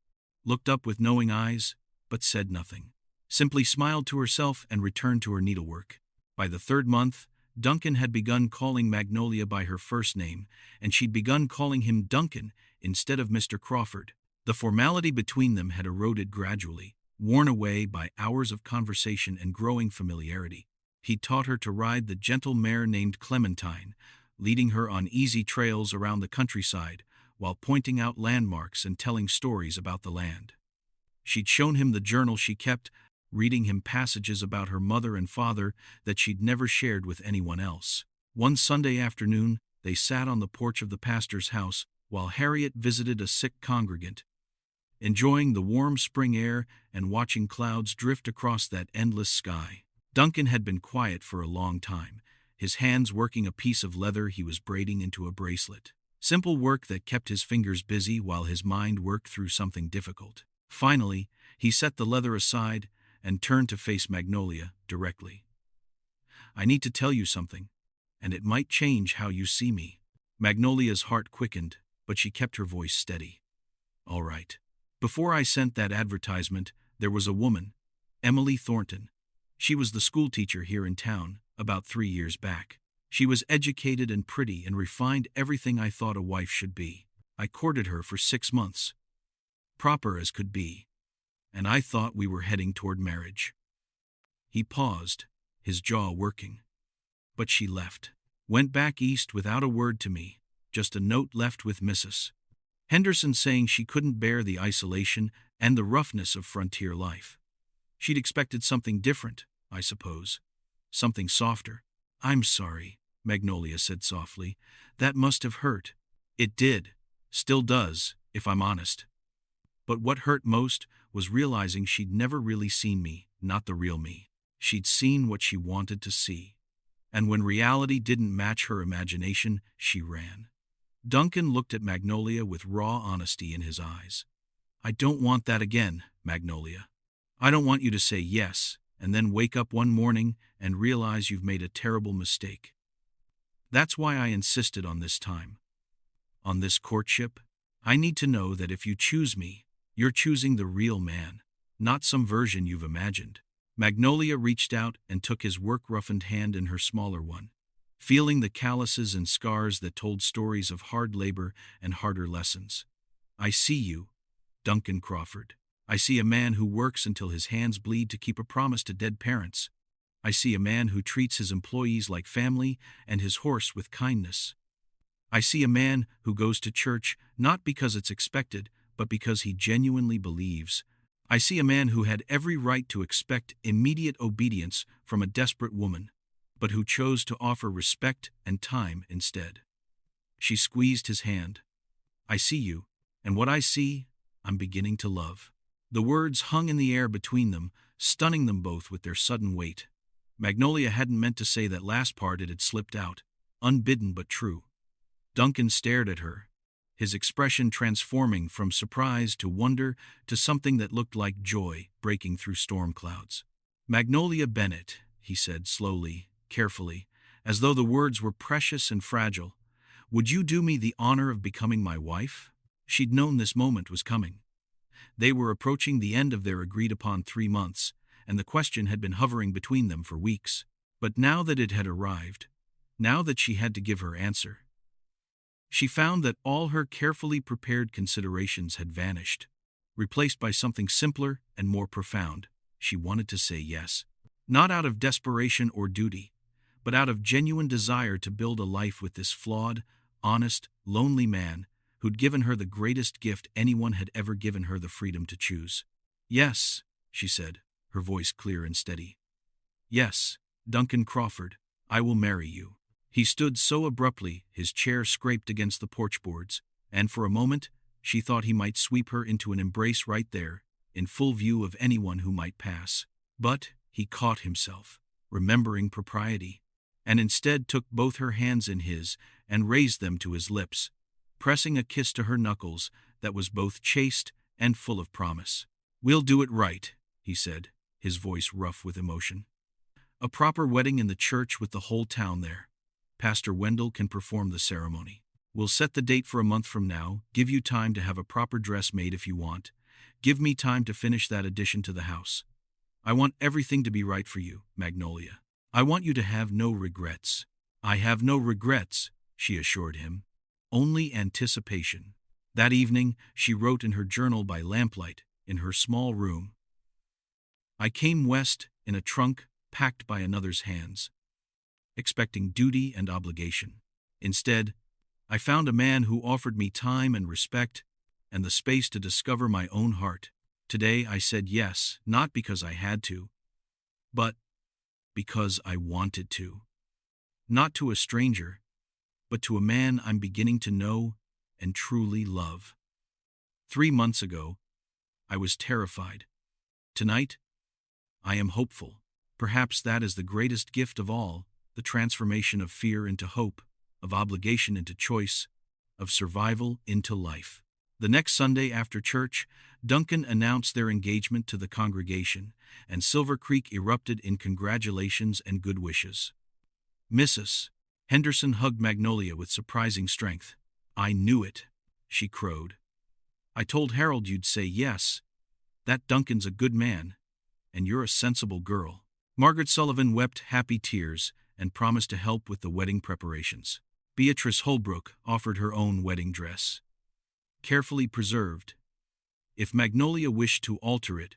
looked up with knowing eyes, but said nothing. Simply smiled to herself and returned to her needlework. By the third month, Duncan had begun calling Magnolia by her first name, and she'd begun calling him Duncan instead of Mr. Crawford. The formality between them had eroded gradually, worn away by hours of conversation and growing familiarity. He taught her to ride the gentle mare named Clementine, leading her on easy trails around the countryside, while pointing out landmarks and telling stories about the land. She'd shown him the journal she kept, reading him passages about her mother and father that she'd never shared with anyone else. One Sunday afternoon, they sat on the porch of the pastor's house while Harriet visited a sick congregant, enjoying the warm spring air and watching clouds drift across that endless sky. Duncan had been quiet for a long time, his hands working a piece of leather he was braiding into a bracelet. Simple work that kept his fingers busy while his mind worked through something difficult. Finally, he set the leather aside and turned to face Magnolia directly. I need to tell you something, and it might change how you see me. Magnolia's heart quickened, but she kept her voice steady. All right. Before I sent that advertisement, there was a woman, Emily Thornton. She was the schoolteacher here in town, about 3 years back. She was educated and pretty and refined, everything I thought a wife should be. I courted her for 6 months, proper as could be, and I thought we were heading toward marriage. He paused, his jaw working. But she left. Went back east without a word to me, just a note left with Mrs. Henderson saying she couldn't bear the isolation and the roughness of frontier life. She'd expected something different, I suppose. Something softer. I'm sorry, Magnolia said softly. That must have hurt. It did. Still does, if I'm honest. But what hurt most was realizing she'd never really seen me, not the real me. She'd seen what she wanted to see. And when reality didn't match her imagination, she ran. Duncan looked at Magnolia with raw honesty in his eyes. I don't want that again, Magnolia. I don't want you to say yes, and then wake up one morning and realize you've made a terrible mistake. That's why I insisted on this time. On this courtship, I need to know that if you choose me, you're choosing the real man, not some version you've imagined. Magnolia reached out and took his work-roughened hand in her smaller one, feeling the calluses and scars that told stories of hard labor and harder lessons. I see you, Duncan Crawford. I see a man who works until his hands bleed to keep a promise to dead parents. I see a man who treats his employees like family and his horse with kindness. I see a man who goes to church not because it's expected, but because he genuinely believes, I see a man who had every right to expect immediate obedience from a desperate woman, but who chose to offer respect and time instead. She squeezed his hand. I see you, and what I see, I'm beginning to love. The words hung in the air between them, stunning them both with their sudden weight. Magnolia hadn't meant to say that last part, it had slipped out, unbidden but true. Duncan stared at her, his expression transforming from surprise to wonder to something that looked like joy breaking through storm clouds. Magnolia Bennett, he said slowly, carefully, as though the words were precious and fragile, would you do me the honor of becoming my wife? She'd known this moment was coming. They were approaching the end of their agreed-upon 3 months, and the question had been hovering between them for weeks. But now that it had arrived, now that she had to give her answer, she found that all her carefully prepared considerations had vanished, replaced by something simpler and more profound. She wanted to say yes, not out of desperation or duty, but out of genuine desire to build a life with this flawed, honest, lonely man who'd given her the greatest gift anyone had ever given her, the freedom to choose. Yes, she said, her voice clear and steady. Yes, Duncan Crawford, I will marry you. He stood so abruptly, his chair scraped against the porch boards, and for a moment, she thought he might sweep her into an embrace right there, in full view of anyone who might pass. But he caught himself, remembering propriety, and instead took both her hands in his and raised them to his lips, pressing a kiss to her knuckles that was both chaste and full of promise. We'll do it right, he said, his voice rough with emotion. A proper wedding in the church with the whole town there. Pastor Wendell can perform the ceremony. We'll set the date for a month from now, give you time to have a proper dress made if you want. Give me time to finish that addition to the house. I want everything to be right for you, Magnolia. I want you to have no regrets. I have no regrets, she assured him. Only anticipation. That evening, she wrote in her journal by lamplight, in her small room. I came west in a trunk packed by another's hands, expecting duty and obligation. Instead, I found a man who offered me time and respect and the space to discover my own heart. Today I said yes, not because I had to, but because I wanted to. Not to a stranger, but to a man I'm beginning to know and truly love. 3 months ago, I was terrified. Tonight, I am hopeful. Perhaps that is the greatest gift of all, the transformation of fear into hope, of obligation into choice, of survival into life. The next Sunday after church, Duncan announced their engagement to the congregation, and Silver Creek erupted in congratulations and good wishes. Mrs. Henderson hugged Magnolia with surprising strength. I knew it, she crowed. I told Harold you'd say yes. That Duncan's a good man, and you're a sensible girl. Margaret Sullivan wept happy tears and promised to help with the wedding preparations. Beatrice Holbrook offered her own wedding dress, carefully preserved, if Magnolia wished to alter it,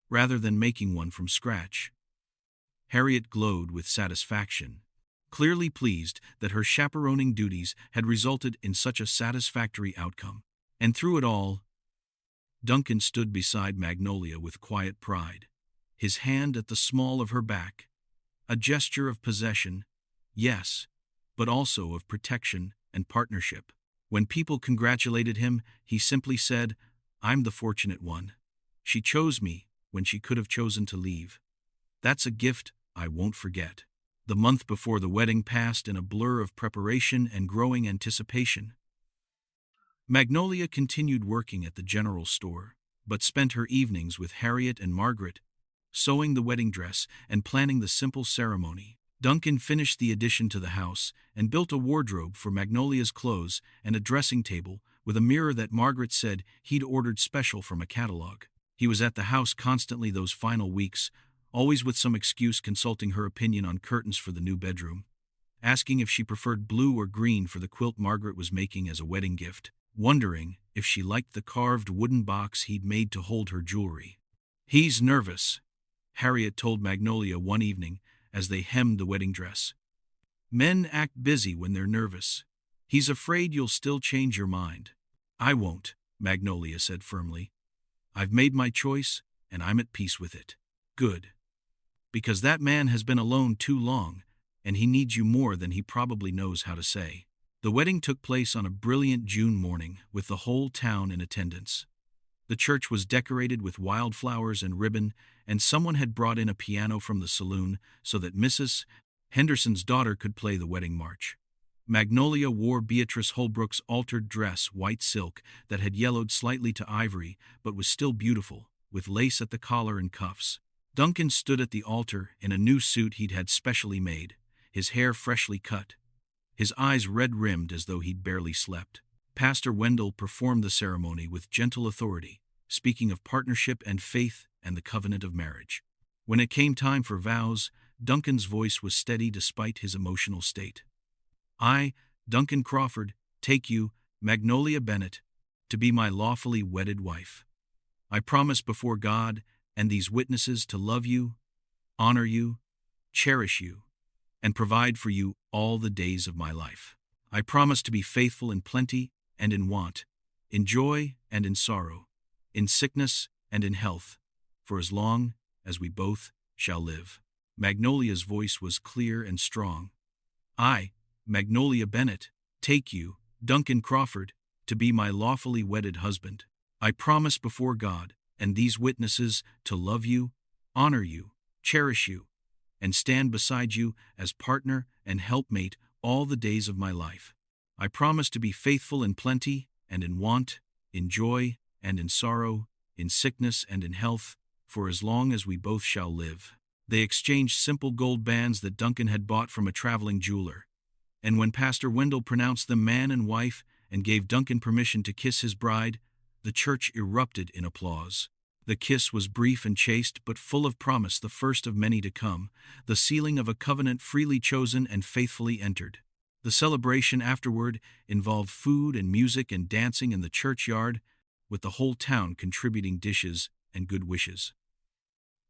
rather than making one from scratch. Harriet glowed with satisfaction, clearly pleased that her chaperoning duties had resulted in such a satisfactory outcome. And through it all, Duncan stood beside Magnolia with quiet pride, his hand at the small of her back, a gesture of possession, yes, but also of protection and partnership. When people congratulated him, he simply said, I'm the fortunate one. She chose me when she could have chosen to leave. That's a gift I won't forget. The month before the wedding passed in a blur of preparation and growing anticipation. Magnolia continued working at the general store, but spent her evenings with Harriet and Margaret, sewing the wedding dress and planning the simple ceremony. Duncan finished the addition to the house and built a wardrobe for Magnolia's clothes and a dressing table with a mirror that Margaret said he'd ordered special from a catalog. He was at the house constantly those final weeks, always with some excuse, consulting her opinion on curtains for the new bedroom, asking if she preferred blue or green for the quilt Margaret was making as a wedding gift, wondering if she liked the carved wooden box he'd made to hold her jewelry. He's nervous, Harriet told Magnolia one evening as they hemmed the wedding dress. Men act busy when they're nervous. He's afraid you'll still change your mind. I won't, Magnolia said firmly. I've made my choice, and I'm at peace with it. Good. Because that man has been alone too long, and he needs you more than he probably knows how to say. The wedding took place on a brilliant June morning, with the whole town in attendance. The church was decorated with wildflowers and ribbon, and someone had brought in a piano from the saloon so that Mrs. Henderson's daughter could play the wedding march. Magnolia wore Beatrice Holbrook's altered dress, white silk, that had yellowed slightly to ivory, but was still beautiful, with lace at the collar and cuffs. Duncan stood at the altar in a new suit he'd had specially made, his hair freshly cut, his eyes red-rimmed as though he'd barely slept. Pastor Wendell performed the ceremony with gentle authority, speaking of partnership and faith and the covenant of marriage. When it came time for vows, Duncan's voice was steady despite his emotional state. I, Duncan Crawford, take you, Magnolia Bennett, to be my lawfully wedded wife. I promise before God and these witnesses to love you, honor you, cherish you, and provide for you all the days of my life. I promise to be faithful in plenty and in want, in joy and in sorrow, in sickness and in health, for as long as we both shall live. Magnolia's voice was clear and strong. I, Magnolia Bennett, take you, Duncan Crawford, to be my lawfully wedded husband. I promise before God and these witnesses to love you, honor you, cherish you, and stand beside you as partner and helpmate all the days of my life. I promise to be faithful in plenty and in want, in joy and in sorrow, in sickness and in health, for as long as we both shall live. They exchanged simple gold bands that Duncan had bought from a traveling jeweler, and when Pastor Wendell pronounced them man and wife and gave Duncan permission to kiss his bride, the church erupted in applause. The kiss was brief and chaste, but full of promise, the first of many to come, the sealing of a covenant freely chosen and faithfully entered. The celebration afterward involved food and music and dancing in the churchyard, with the whole town contributing dishes and good wishes.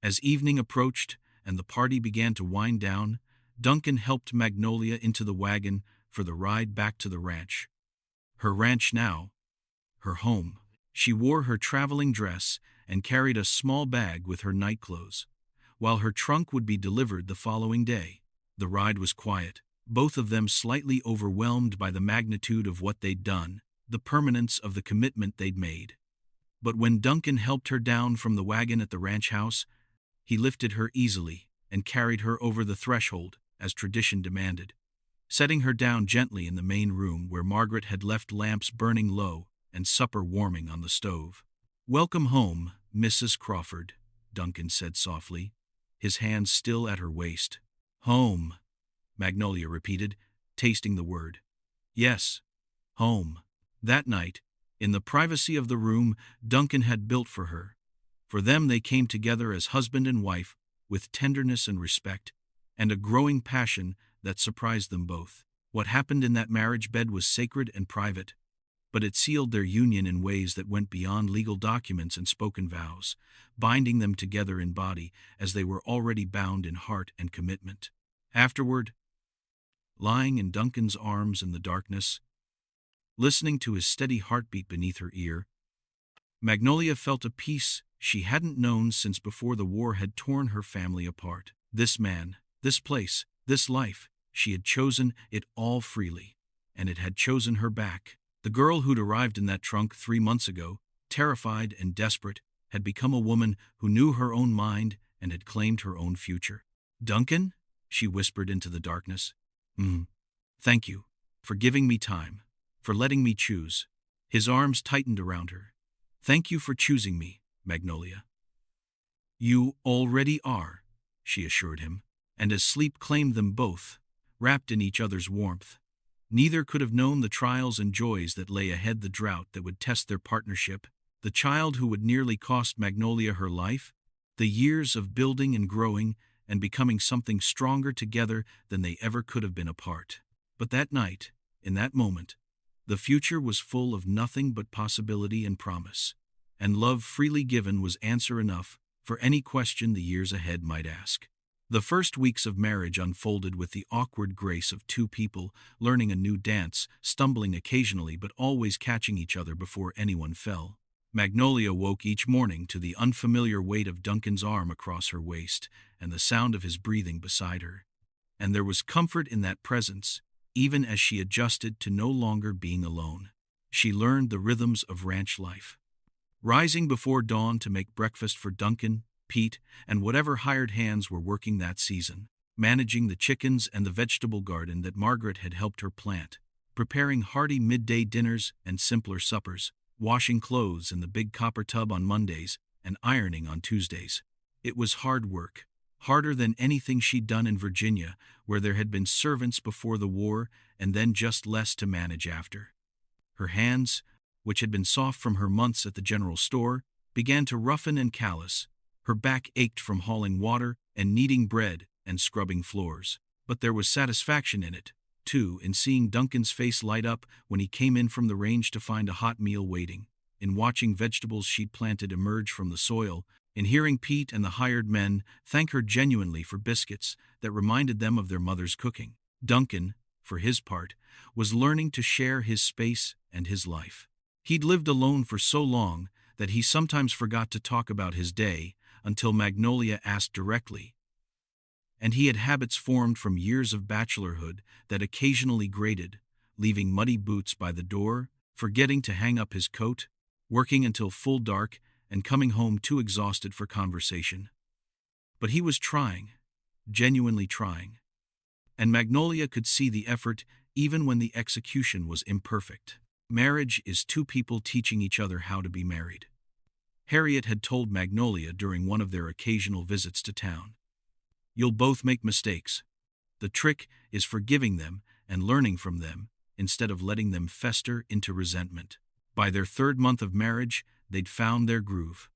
As evening approached and the party began to wind down, Duncan helped Magnolia into the wagon for the ride back to the ranch. Her ranch now, her home. She wore her traveling dress and carried a small bag with her nightclothes, while her trunk would be delivered the following day. The ride was quiet, both of them slightly overwhelmed by the magnitude of what they'd done, the permanence of the commitment they'd made. But when Duncan helped her down from the wagon at the ranch house, he lifted her easily and carried her over the threshold, as tradition demanded, setting her down gently in the main room where Margaret had left lamps burning low and supper warming on the stove. "Welcome home, Mrs. Crawford," Duncan said softly, his hands still at her waist. "Home," Magnolia repeated, tasting the word. "Yes, home." That night, in the privacy of the room Duncan had built for her, for them they came together as husband and wife, with tenderness and respect, and a growing passion that surprised them both. What happened in that marriage bed was sacred and private, but it sealed their union in ways that went beyond legal documents and spoken vows, binding them together in body as they were already bound in heart and commitment. Afterward, lying in Duncan's arms in the darkness, listening to his steady heartbeat beneath her ear, Magnolia felt a peace she hadn't known since before the war had torn her family apart. This man, this place, this life, she had chosen it all freely, and it had chosen her back. The girl who'd arrived in that trunk 3 months ago, terrified and desperate, had become a woman who knew her own mind and had claimed her own future. "Duncan?" she whispered into the darkness. Thank you, for giving me time, for letting me choose." His arms tightened around her. "Thank you for choosing me, Magnolia." "You already are," she assured him, and as sleep claimed them both, wrapped in each other's warmth, neither could have known the trials and joys that lay ahead, the drought that would test their partnership, the child who would nearly cost Magnolia her life, the years of building and growing and becoming something stronger together than they ever could have been apart. But that night, in that moment, the future was full of nothing but possibility and promise, and love freely given was answer enough for any question the years ahead might ask. The first weeks of marriage unfolded with the awkward grace of two people learning a new dance, stumbling occasionally but always catching each other before anyone fell. Magnolia woke each morning to the unfamiliar weight of Duncan's arm across her waist and the sound of his breathing beside her. And there was comfort in that presence, even as she adjusted to no longer being alone. She learned the rhythms of ranch life. Rising before dawn to make breakfast for Duncan, Pete, and whatever hired hands were working that season. Managing the chickens and the vegetable garden that Margaret had helped her plant. Preparing hearty midday dinners and simpler suppers. Washing clothes in the big copper tub on Mondays and ironing on Tuesdays. It was hard work. Harder than anything she'd done in Virginia, where there had been servants before the war and then just less to manage after. Her hands, which had been soft from her months at the general store, began to roughen and callous. Her back ached from hauling water and kneading bread and scrubbing floors. But there was satisfaction in it, too, in seeing Duncan's face light up when he came in from the range to find a hot meal waiting, in watching vegetables she'd planted emerge from the soil, in hearing Pete and the hired men thank her genuinely for biscuits that reminded them of their mother's cooking. Duncan, for his part, was learning to share his space and his life. He'd lived alone for so long that he sometimes forgot to talk about his day until Magnolia asked directly. And he had habits formed from years of bachelorhood that occasionally grated, leaving muddy boots by the door, forgetting to hang up his coat, working until full dark, and coming home too exhausted for conversation. But he was trying, genuinely trying. And Magnolia could see the effort even when the execution was imperfect. Marriage is two people teaching each other how to be married. Harriet had told Magnolia during one of their occasional visits to town. You'll both make mistakes. The trick is forgiving them and learning from them instead of letting them fester into resentment. By their third month of marriage, they'd found their groove.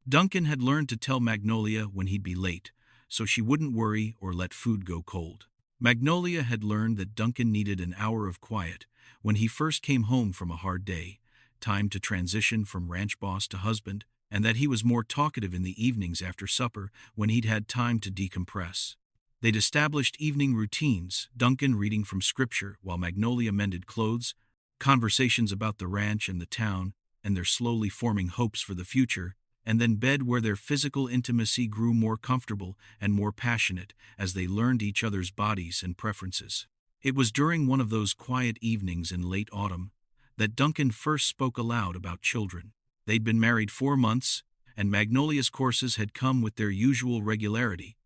Duncan had learned to tell Magnolia when he'd be late, so she wouldn't worry or let food go cold. Magnolia had learned that Duncan needed an hour of quiet when he first came home from a hard day, time to transition from ranch boss to husband, and that he was more talkative in the evenings after supper when he'd had time to decompress. They'd established evening routines, Duncan reading from scripture while Magnolia mended clothes, conversations about the ranch and the town, and their slowly forming hopes for the future, and then bed where their physical intimacy grew more comfortable and more passionate as they learned each other's bodies and preferences. It was during one of those quiet evenings in late autumn that Duncan first spoke aloud about children. They'd been married 4 months, and Magnolia's courses had come with their usual regularity,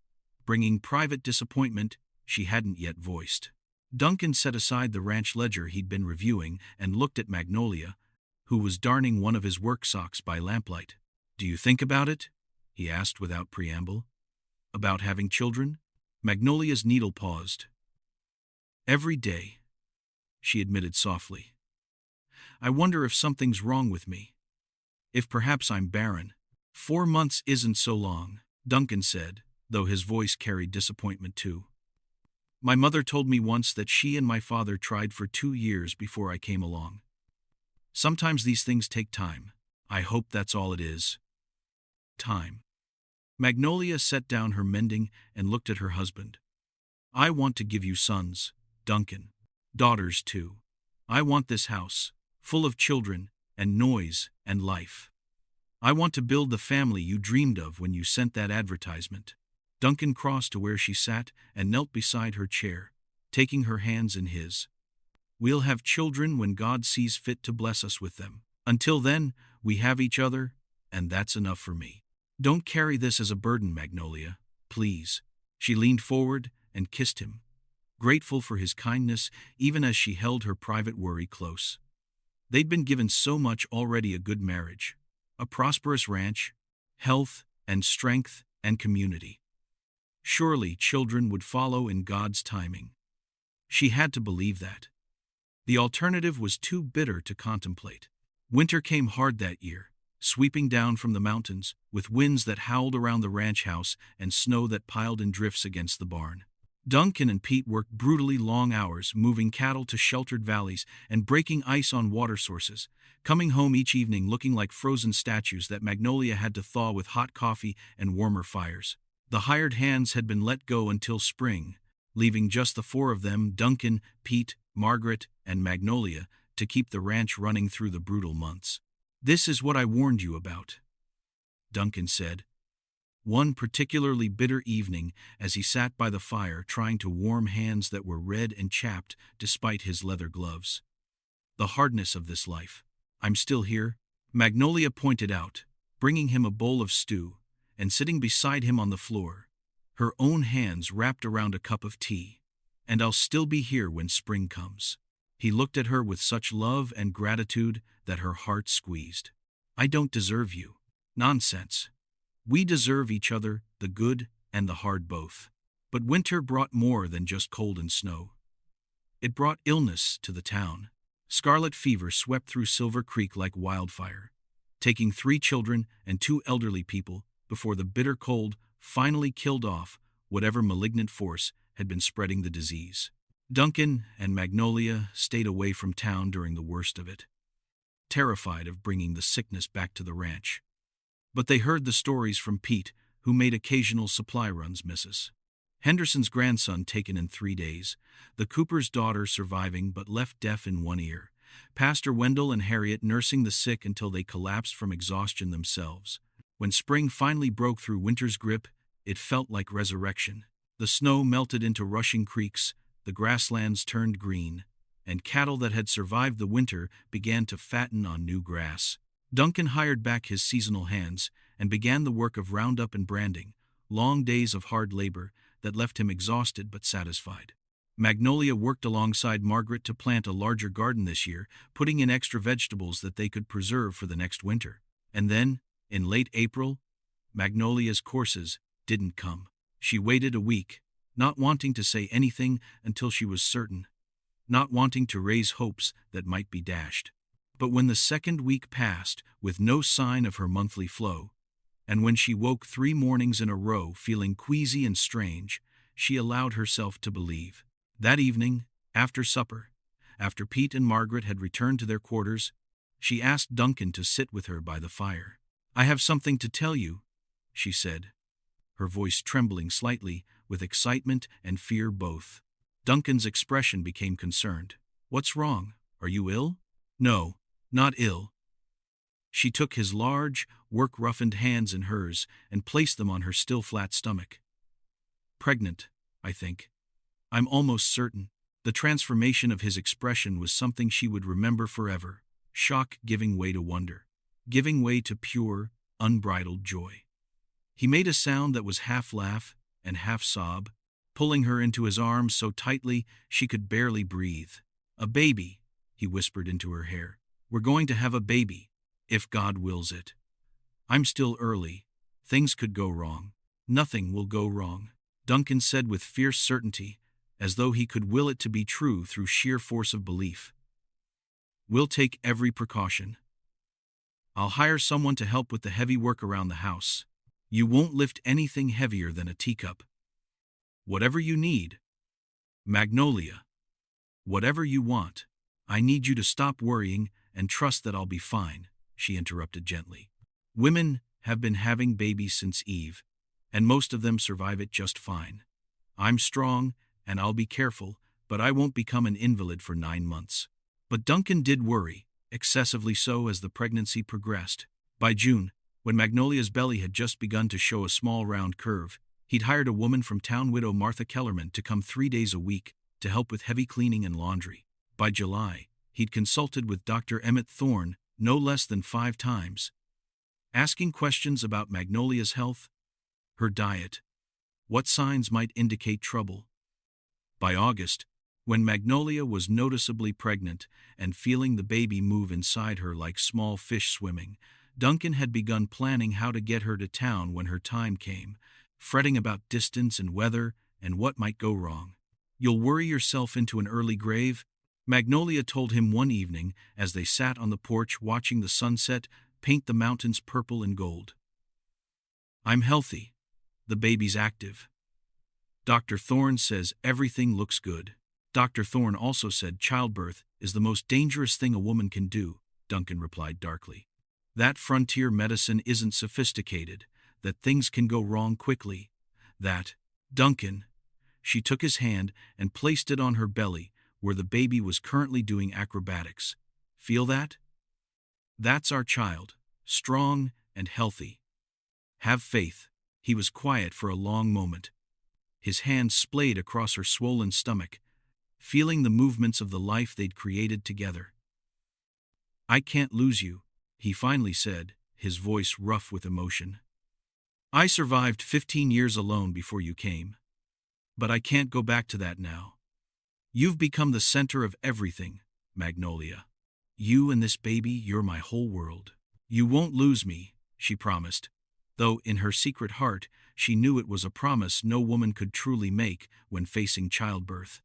bringing private disappointment she hadn't yet voiced. Duncan set aside the ranch ledger he'd been reviewing and looked at Magnolia, who was darning one of his work socks by lamplight. "Do you think about it?" he asked without preamble. "About having children?" Magnolia's needle paused. "Every day," she admitted softly. "I wonder if something's wrong with me. If perhaps I'm barren." 4 months isn't so long, Duncan said, though his voice carried disappointment too. "My mother told me once that she and my father tried for 2 years before I came along. Sometimes these things take time. I hope that's all it is. Time." Magnolia set down her mending and looked at her husband. "I want to give you sons, Duncan. Daughters too. I want this house, full of children and noise and life. I want to build the family you dreamed of when you sent that advertisement." Duncan crossed to where she sat and knelt beside her chair, taking her hands in his. "We'll have children when God sees fit to bless us with them. Until then, we have each other, and that's enough for me. Don't carry this as a burden, Magnolia, please." She leaned forward and kissed him, grateful for his kindness even as she held her private worry close. They'd been given so much already: a good marriage, a prosperous ranch, health and strength and community. Surely children would follow in God's timing. She had to believe that. The alternative was too bitter to contemplate. Winter came hard that year, sweeping down from the mountains, with winds that howled around the ranch house and snow that piled in drifts against the barn. Duncan and Pete worked brutally long hours, moving cattle to sheltered valleys and breaking ice on water sources, coming home each evening looking like frozen statues that Magnolia had to thaw with hot coffee and warmer fires. The hired hands had been let go until spring, leaving just the 4 of them, Duncan, Pete, Margaret, and Magnolia, to keep the ranch running through the brutal months. "This is what I warned you about," Duncan said. One particularly bitter evening, as he sat by the fire trying to warm hands that were red and chapped despite his leather gloves. "The hardness of this life. I'm still here," Magnolia pointed out, bringing him a bowl of stew, and sitting beside him on the floor, her own hands wrapped around a cup of tea. "And I'll still be here when spring comes." He looked at her with such love and gratitude that her heart squeezed. "I don't deserve you." "Nonsense. We deserve each other, the good and the hard both." But winter brought more than just cold and snow. It brought illness to the town. Scarlet fever swept through Silver Creek like wildfire, taking 3 children and 2 elderly people before the bitter cold finally killed off whatever malignant force had been spreading the disease. Duncan and Magnolia stayed away from town during the worst of it, terrified of bringing the sickness back to the ranch. But they heard the stories from Pete, who made occasional supply runs, Mrs. Henderson's grandson taken in 3 days, the Cooper's daughter surviving but left deaf in one ear, Pastor Wendell and Harriet nursing the sick until they collapsed from exhaustion themselves. When spring finally broke through winter's grip, it felt like resurrection. The snow melted into rushing creeks, the grasslands turned green, and cattle that had survived the winter began to fatten on new grass. Duncan hired back his seasonal hands and began the work of roundup and branding, long days of hard labor that left him exhausted but satisfied. Magnolia worked alongside Margaret to plant a larger garden this year, putting in extra vegetables that they could preserve for the next winter. And then, in late April, Magnolia's courses didn't come. She waited a week, not wanting to say anything until she was certain, not wanting to raise hopes that might be dashed. But when the second week passed with no sign of her monthly flow, and when she woke 3 mornings in a row feeling queasy and strange, she allowed herself to believe. That evening, after supper, after Pete and Margaret had returned to their quarters, she asked Duncan to sit with her by the fire. "I have something to tell you," she said, her voice trembling slightly with excitement and fear both. Duncan's expression became concerned. "What's wrong? Are you ill?" "No, not ill." She took his large, work-roughened hands in hers and placed them on her still flat stomach. "Pregnant, I think. I'm almost certain." The transformation of his expression was something she would remember forever, shock giving way to wonder, giving way to pure, unbridled joy. He made a sound that was half laugh and half sob, pulling her into his arms so tightly she could barely breathe. "A baby," he whispered into her hair. "We're going to have a baby, if God wills it. I'm still early. Things could go wrong." "Nothing will go wrong," Duncan said with fierce certainty, as though he could will it to be true through sheer force of belief. "We'll take every precaution. I'll hire someone to help with the heavy work around the house. You won't lift anything heavier than a teacup. Whatever you need, Magnolia. Whatever you want. I need you to stop worrying and trust that I'll be fine," she interrupted gently. "Women have been having babies since Eve, and most of them survive it just fine. I'm strong, and I'll be careful, but I won't become an invalid for 9 months." But Duncan did worry, excessively so as the pregnancy progressed. By June, when Magnolia's belly had just begun to show a small round curve, he'd hired a woman from town, widow Martha Kellerman, to come 3 days a week to help with heavy cleaning and laundry. By July, he'd consulted with Dr. Emmett Thorne no less than 5 times, asking questions about Magnolia's health, her diet, what signs might indicate trouble. By August, when Magnolia was noticeably pregnant and feeling the baby move inside her like small fish swimming, Duncan had begun planning how to get her to town when her time came, fretting about distance and weather and what might go wrong. "You'll worry yourself into an early grave," Magnolia told him one evening as they sat on the porch watching the sunset paint the mountains purple and gold. "I'm healthy. The baby's active. Dr. Thorne says everything looks good." "Dr. Thorne also said childbirth is the most dangerous thing a woman can do," Duncan replied darkly. "That frontier medicine isn't sophisticated, that things can go wrong quickly. That, Duncan," she took his hand and placed it on her belly where the baby was currently doing acrobatics. "Feel that?" That's our child, strong and healthy. Have faith." He was quiet for a long moment. His hands splayed across her swollen stomach, feeling the movements of the life they'd created together. "I can't lose you," he finally said, his voice rough with emotion. "I survived 15 years alone before you came. But I can't go back to that now. You've become the center of everything, Magnolia. You and this baby, you're my whole world. You won't lose me," she promised, though in her secret heart she knew it was a promise no woman could truly make when facing childbirth.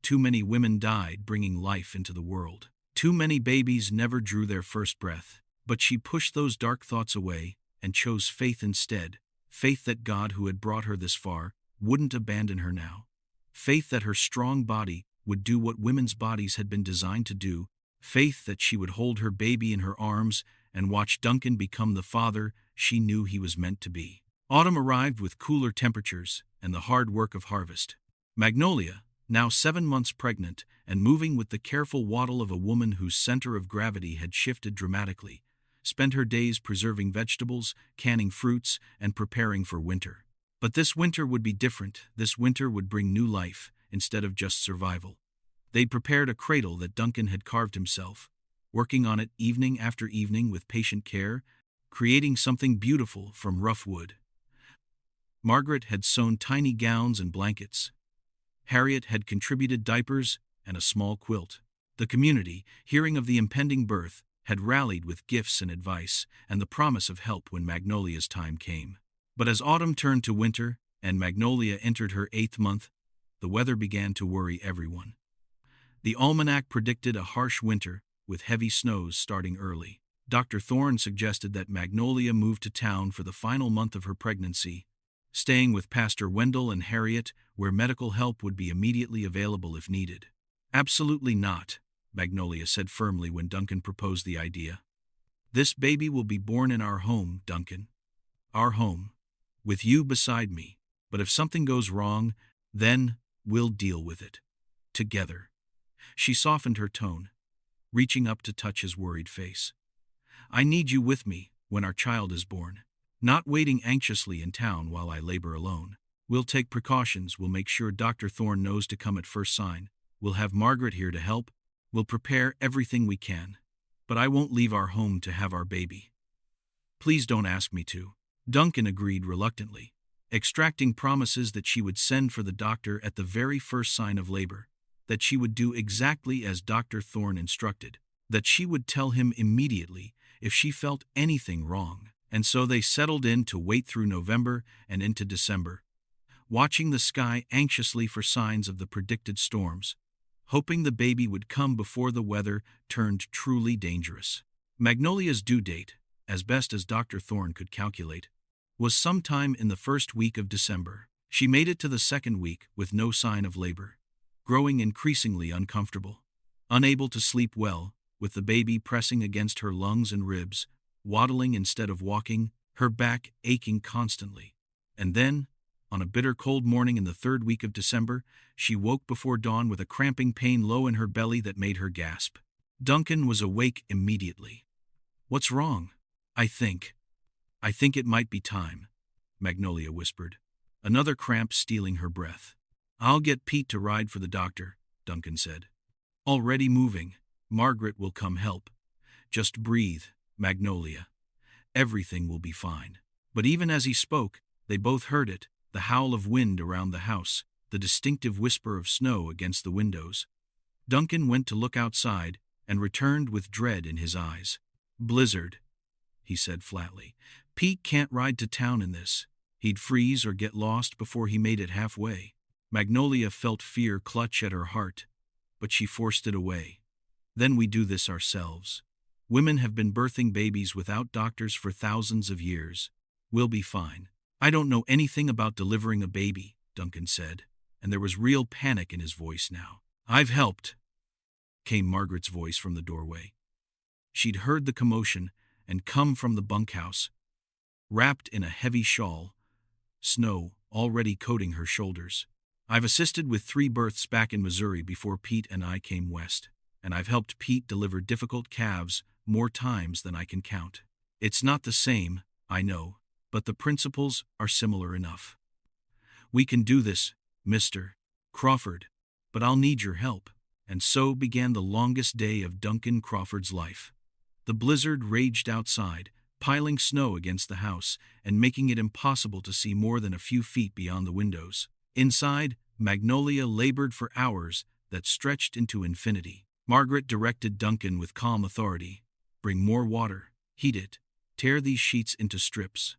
Too many women died bringing life into the world. Too many babies never drew their first breath. But she pushed those dark thoughts away and chose faith instead, faith that God, who had brought her this far, wouldn't abandon her now. Faith that her strong body would do what women's bodies had been designed to do. Faith that she would hold her baby in her arms and watch Duncan become the father she knew he was meant to be. Autumn arrived with cooler temperatures and the hard work of harvest. Magnolia, now 7 months pregnant and moving with the careful waddle of a woman whose center of gravity had shifted dramatically, spent her days preserving vegetables, canning fruits, and preparing for winter. But this winter would be different. This winter would bring new life instead of just survival. They'd prepared a cradle that Duncan had carved himself, working on it evening after evening with patient care, creating something beautiful from rough wood. Margaret had sewn tiny gowns and blankets. Harriet had contributed diapers and a small quilt. The community, hearing of the impending birth, had rallied with gifts and advice and the promise of help when Magnolia's time came. But as autumn turned to winter and Magnolia entered her 8th month, the weather began to worry everyone. The almanac predicted a harsh winter, with heavy snows starting early. Dr. Thorne suggested that Magnolia move to town for the final month of her pregnancy, staying with Pastor Wendell and Harriet, where medical help would be immediately available if needed. "Absolutely not," Magnolia said firmly when Duncan proposed the idea. "This baby will be born in our home, Duncan. Our home. With you beside me. But if something goes wrong, then we'll deal with it. Together." She softened her tone, reaching up to touch his worried face. "I need you with me when our child is born. Not waiting anxiously in town while I labor alone. We'll take precautions. We'll make sure Dr. Thorne knows to come at first sign. We'll have Margaret here to help. We'll prepare everything we can. But I won't leave our home to have our baby. Please don't ask me to." Duncan agreed reluctantly, extracting promises that she would send for the doctor at the very first sign of labor, that she would do exactly as Dr. Thorne instructed, that she would tell him immediately if she felt anything wrong. And so they settled in to wait through November and into December, watching the sky anxiously for signs of the predicted storms, hoping the baby would come before the weather turned truly dangerous. Magnolia's due date, as best as Dr. Thorne could calculate, was sometime in the first week of December. She made it to the second week with no sign of labor, growing increasingly uncomfortable, unable to sleep well, with the baby pressing against her lungs and ribs, waddling instead of walking, her back aching constantly. And then, on a bitter cold morning in the 3rd week of December, she woke before dawn with a cramping pain low in her belly that made her gasp. Duncan was awake immediately. "What's wrong?" I think it might be time," Magnolia whispered, another cramp stealing her breath. "I'll get Pete to ride for the doctor," Duncan said. "Already moving. Margaret will come help. Just breathe, Magnolia. Everything will be fine." But even as he spoke, they both heard it, the howl of wind around the house, the distinctive whisper of snow against the windows. Duncan went to look outside and returned with dread in his eyes. "Blizzard," he said flatly. "Pete can't ride to town in this. He'd freeze or get lost before he made it halfway." Magnolia felt fear clutch at her heart, but she forced it away. "Then we do this ourselves. Women have been birthing babies without doctors for thousands of years. We'll be fine." "I don't know anything about delivering a baby," Duncan said, and there was real panic in his voice now. "I've helped," came Margaret's voice from the doorway. She'd heard the commotion and come from the bunkhouse, wrapped in a heavy shawl, snow already coating her shoulders. "I've assisted with 3 births back in Missouri before Pete and I came west. and I've helped Pete deliver difficult calves more times than I can count. It's not the same, I know, but the principles are similar enough. We can do this, Mr. Crawford, but I'll need your help. And so began the longest day of Duncan Crawford's life. The blizzard raged outside, piling snow against the house and making it impossible to see more than a few feet beyond the windows. Inside, Magnolia labored for hours that stretched into infinity. Margaret directed Duncan with calm authority. Bring more water, heat it, tear these sheets into strips.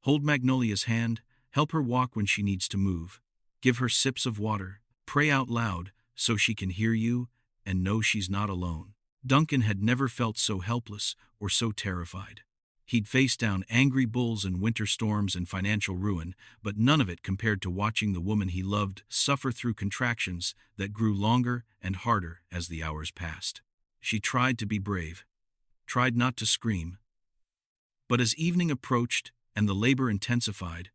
Hold Magnolia's hand, help her walk when she needs to move. Give her sips of water, pray out loud so she can hear you and know she's not alone. Duncan had never felt so helpless or so terrified. He'd faced down angry bulls and winter storms and financial ruin, but none of it compared to watching the woman he loved suffer through contractions that grew longer and harder as the hours passed. She tried to be brave, tried not to scream. But as evening approached and the labor intensified,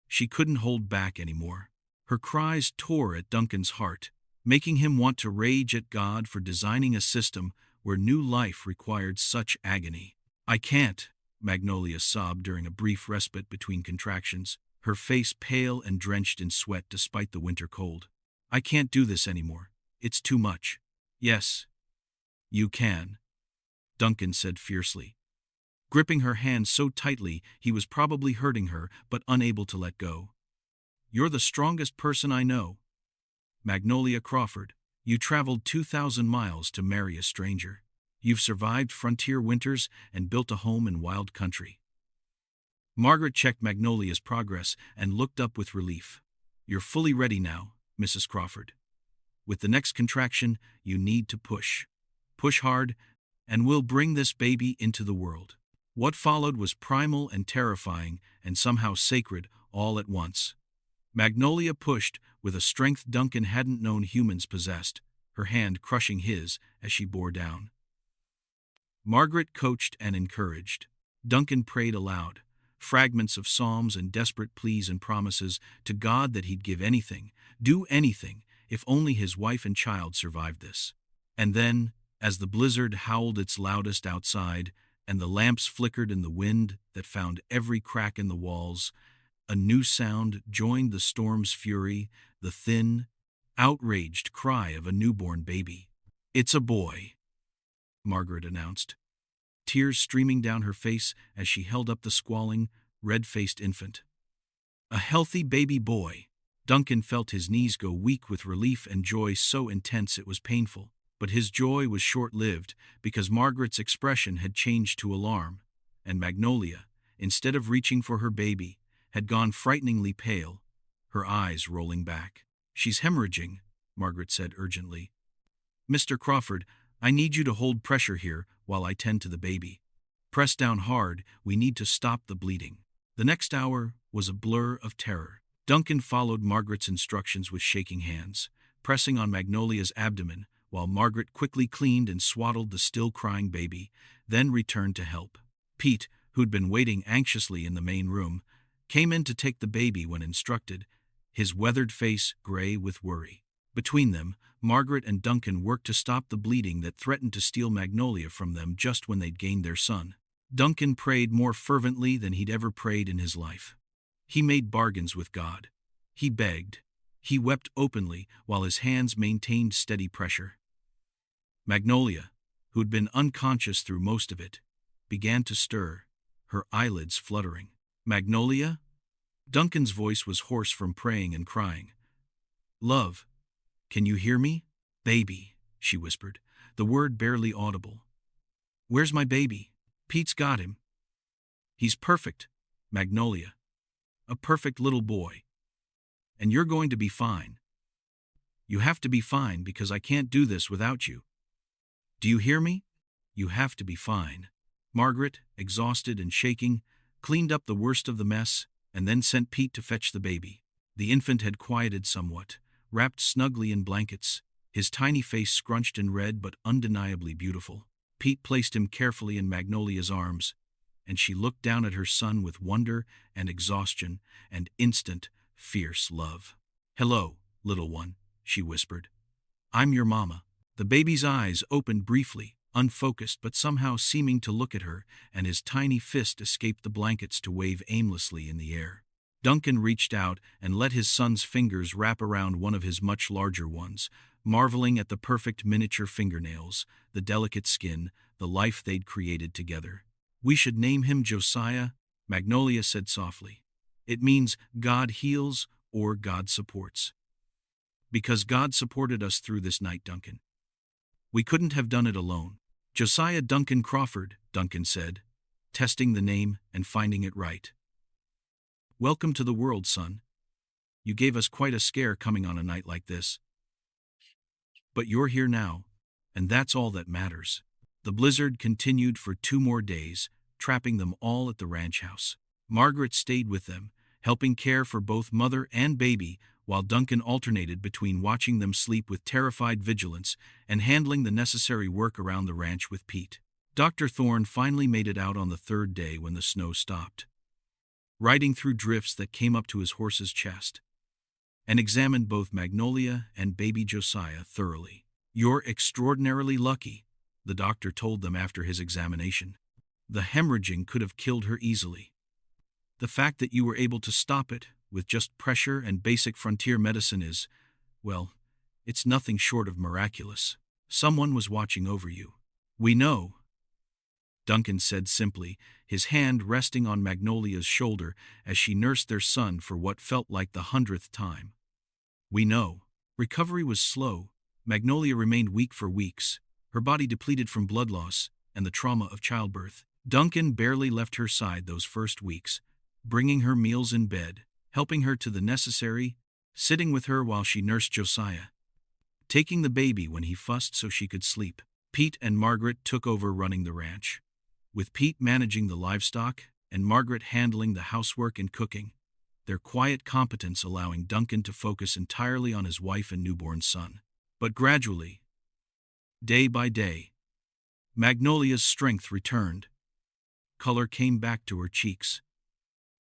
she couldn't hold back anymore. Her cries tore at Duncan's heart, making him want to rage at God for designing a system where new life required such agony. I can't, Magnolia sobbed during a brief respite between contractions, her face pale and drenched in sweat despite the winter cold. I can't do this anymore. It's too much. Yes, you can, Duncan said fiercely, gripping her hand so tightly he was probably hurting her but unable to let go. You're the strongest person I know. Magnolia Crawford, you traveled 2,000 miles to marry a stranger. You've survived frontier winters and built a home in wild country. Margaret checked Magnolia's progress and looked up with relief. You're fully ready now, Mrs. Crawford. With the next contraction, you need to push. Push hard, and we'll bring this baby into the world. What followed was primal and terrifying and somehow sacred all at once. Magnolia pushed with a strength Duncan hadn't known humans possessed, her hand crushing his as she bore down. Margaret coached and encouraged. Duncan prayed aloud, fragments of psalms and desperate pleas and promises to God that he'd give anything, do anything, if only his wife and child survived this. And then, as the blizzard howled its loudest outside, and the lamps flickered in the wind that found every crack in the walls, a new sound joined the storm's fury, the thin, outraged cry of a newborn baby. It's a boy, Margaret announced, tears streaming down her face as she held up the squalling, red-faced infant. A healthy baby boy. Duncan felt his knees go weak with relief and joy so intense it was painful. But his joy was short-lived because Margaret's expression had changed to alarm, and Magnolia, instead of reaching for her baby, had gone frighteningly pale, her eyes rolling back. She's hemorrhaging, Margaret said urgently. Mr. Crawford, I need you to hold pressure here while I tend to the baby. Press down hard, we need to stop the bleeding. The next hour was a blur of terror. Duncan followed Margaret's instructions with shaking hands, pressing on Magnolia's abdomen, while Margaret quickly cleaned and swaddled the still-crying baby, then returned to help. Pete, who'd been waiting anxiously in the main room, came in to take the baby when instructed, his weathered face gray with worry. Between them, Margaret and Duncan worked to stop the bleeding that threatened to steal Magnolia from them just when they'd gained their son. Duncan prayed more fervently than he'd ever prayed in his life. He made bargains with God. He begged. He wept openly while his hands maintained steady pressure. Magnolia, who'd been unconscious through most of it, began to stir, her eyelids fluttering. Magnolia? Duncan's voice was hoarse from praying and crying. Love, can you hear me? Baby, she whispered, the word barely audible. Where's my baby? Pete's got him. He's perfect, Magnolia. A perfect little boy. And you're going to be fine. You have to be fine because I can't do this without you. Do you hear me? You have to be fine. Margaret, exhausted and shaking, cleaned up the worst of the mess and then sent Pete to fetch the baby. The infant had quieted somewhat, wrapped snugly in blankets, his tiny face scrunched and red but undeniably beautiful. Pete placed him carefully in Magnolia's arms, and she looked down at her son with wonder and exhaustion and instant, fierce love. Hello, little one, she whispered. I'm your mama. The baby's eyes opened briefly, unfocused but somehow seeming to look at her, and his tiny fist escaped the blankets to wave aimlessly in the air. Duncan reached out and let his son's fingers wrap around one of his much larger ones, marveling at the perfect miniature fingernails, the delicate skin, the life they'd created together. "We should name him Josiah," Magnolia said softly. "It means God heals or God supports. Because God supported us through this night, Duncan. We couldn't have done it alone." "Josiah Duncan Crawford," Duncan said, testing the name and finding it right. "Welcome to the world, son. You gave us quite a scare coming on a night like this. But you're here now, and that's all that matters." The blizzard continued for 2 more days, trapping them all at the ranch house. Margaret stayed with them, helping care for both mother and baby, while Duncan alternated between watching them sleep with terrified vigilance and handling the necessary work around the ranch with Pete. Dr. Thorne finally made it out on the 3rd day when the snow stopped, riding through drifts that came up to his horse's chest, and examined both Magnolia and baby Josiah thoroughly. "You're extraordinarily lucky," the doctor told them after his examination. "The hemorrhaging could have killed her easily. The fact that you were able to stop it with just pressure and basic frontier medicine is, well, it's nothing short of miraculous. Someone was watching over you." "We know," Duncan said simply, his hand resting on Magnolia's shoulder as she nursed their son for what felt like the 100th time. "We know." Recovery was slow. Magnolia remained weak for weeks, her body depleted from blood loss and the trauma of childbirth. Duncan barely left her side those first weeks, bringing her meals in bed, helping her to the necessary, sitting with her while she nursed Josiah, taking the baby when he fussed so she could sleep. Pete and Margaret took over running the ranch, with Pete managing the livestock and Margaret handling the housework and cooking, their quiet competence allowing Duncan to focus entirely on his wife and newborn son. But gradually, day by day, Magnolia's strength returned. Color came back to her cheeks.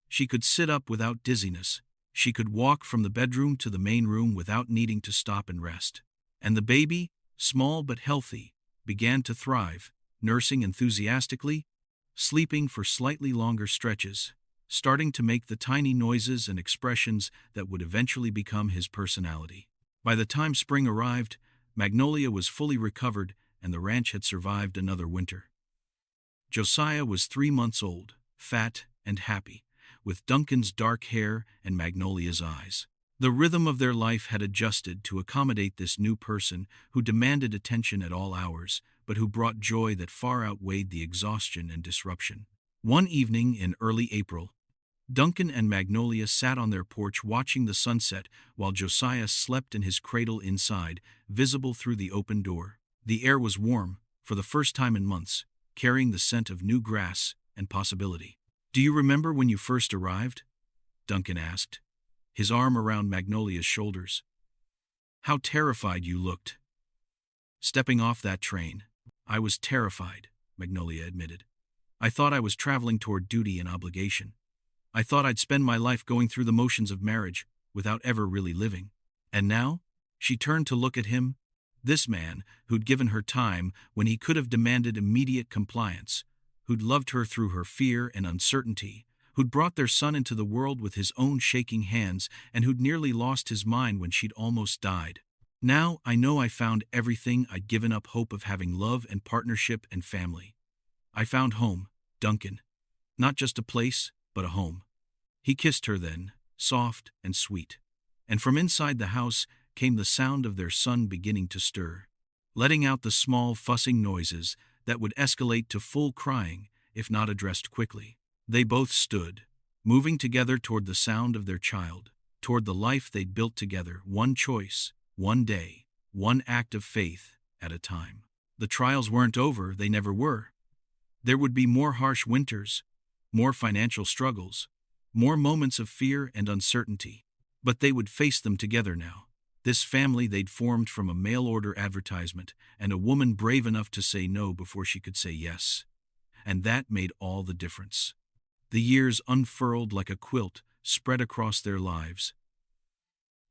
She could sit up without dizziness. She could walk from the bedroom to the main room without needing to stop and rest. And the baby, small but healthy, began to thrive, nursing enthusiastically, sleeping for slightly longer stretches, starting to make the tiny noises and expressions that would eventually become his personality. By the time spring arrived, Magnolia was fully recovered and the ranch had survived another winter. Josiah was 3 months old, fat and happy, with Duncan's dark hair and Magnolia's eyes. The rhythm of their life had adjusted to accommodate this new person who demanded attention at all hours, but who brought joy that far outweighed the exhaustion and disruption. One evening in early April, Duncan and Magnolia sat on their porch watching the sunset while Josiah slept in his cradle inside, visible through the open door. The air was warm, for the first time in months, carrying the scent of new grass and possibility. "Do you remember when you first arrived?" Duncan asked, his arm around Magnolia's shoulders. "How terrified you looked. Stepping off that train." "I was terrified," Magnolia admitted. "I thought I was traveling toward duty and obligation. I thought I'd spend my life going through the motions of marriage without ever really living. And now?" She turned to look at him, this man who'd given her time when he could have demanded immediate compliance, who'd loved her through her fear and uncertainty, who'd brought their son into the world with his own shaking hands, and who'd nearly lost his mind when she'd almost died. "Now I know I found everything I'd given up hope of having: love and partnership and family. I found home, Duncan. Not just a place, but a home." He kissed her then, soft and sweet. And from inside the house came the sound of their son beginning to stir, letting out the small fussing noises that would escalate to full crying if not addressed quickly. They both stood, moving together toward the sound of their child, toward the life they'd built together, one choice, one day, one act of faith at a time. The trials weren't over, they never were. There would be more harsh winters, more financial struggles, more moments of fear and uncertainty. But they would face them together now. This family they'd formed from a mail-order advertisement and a woman brave enough to say no before she could say yes. And that made all the difference. The years unfurled like a quilt, spread across their lives.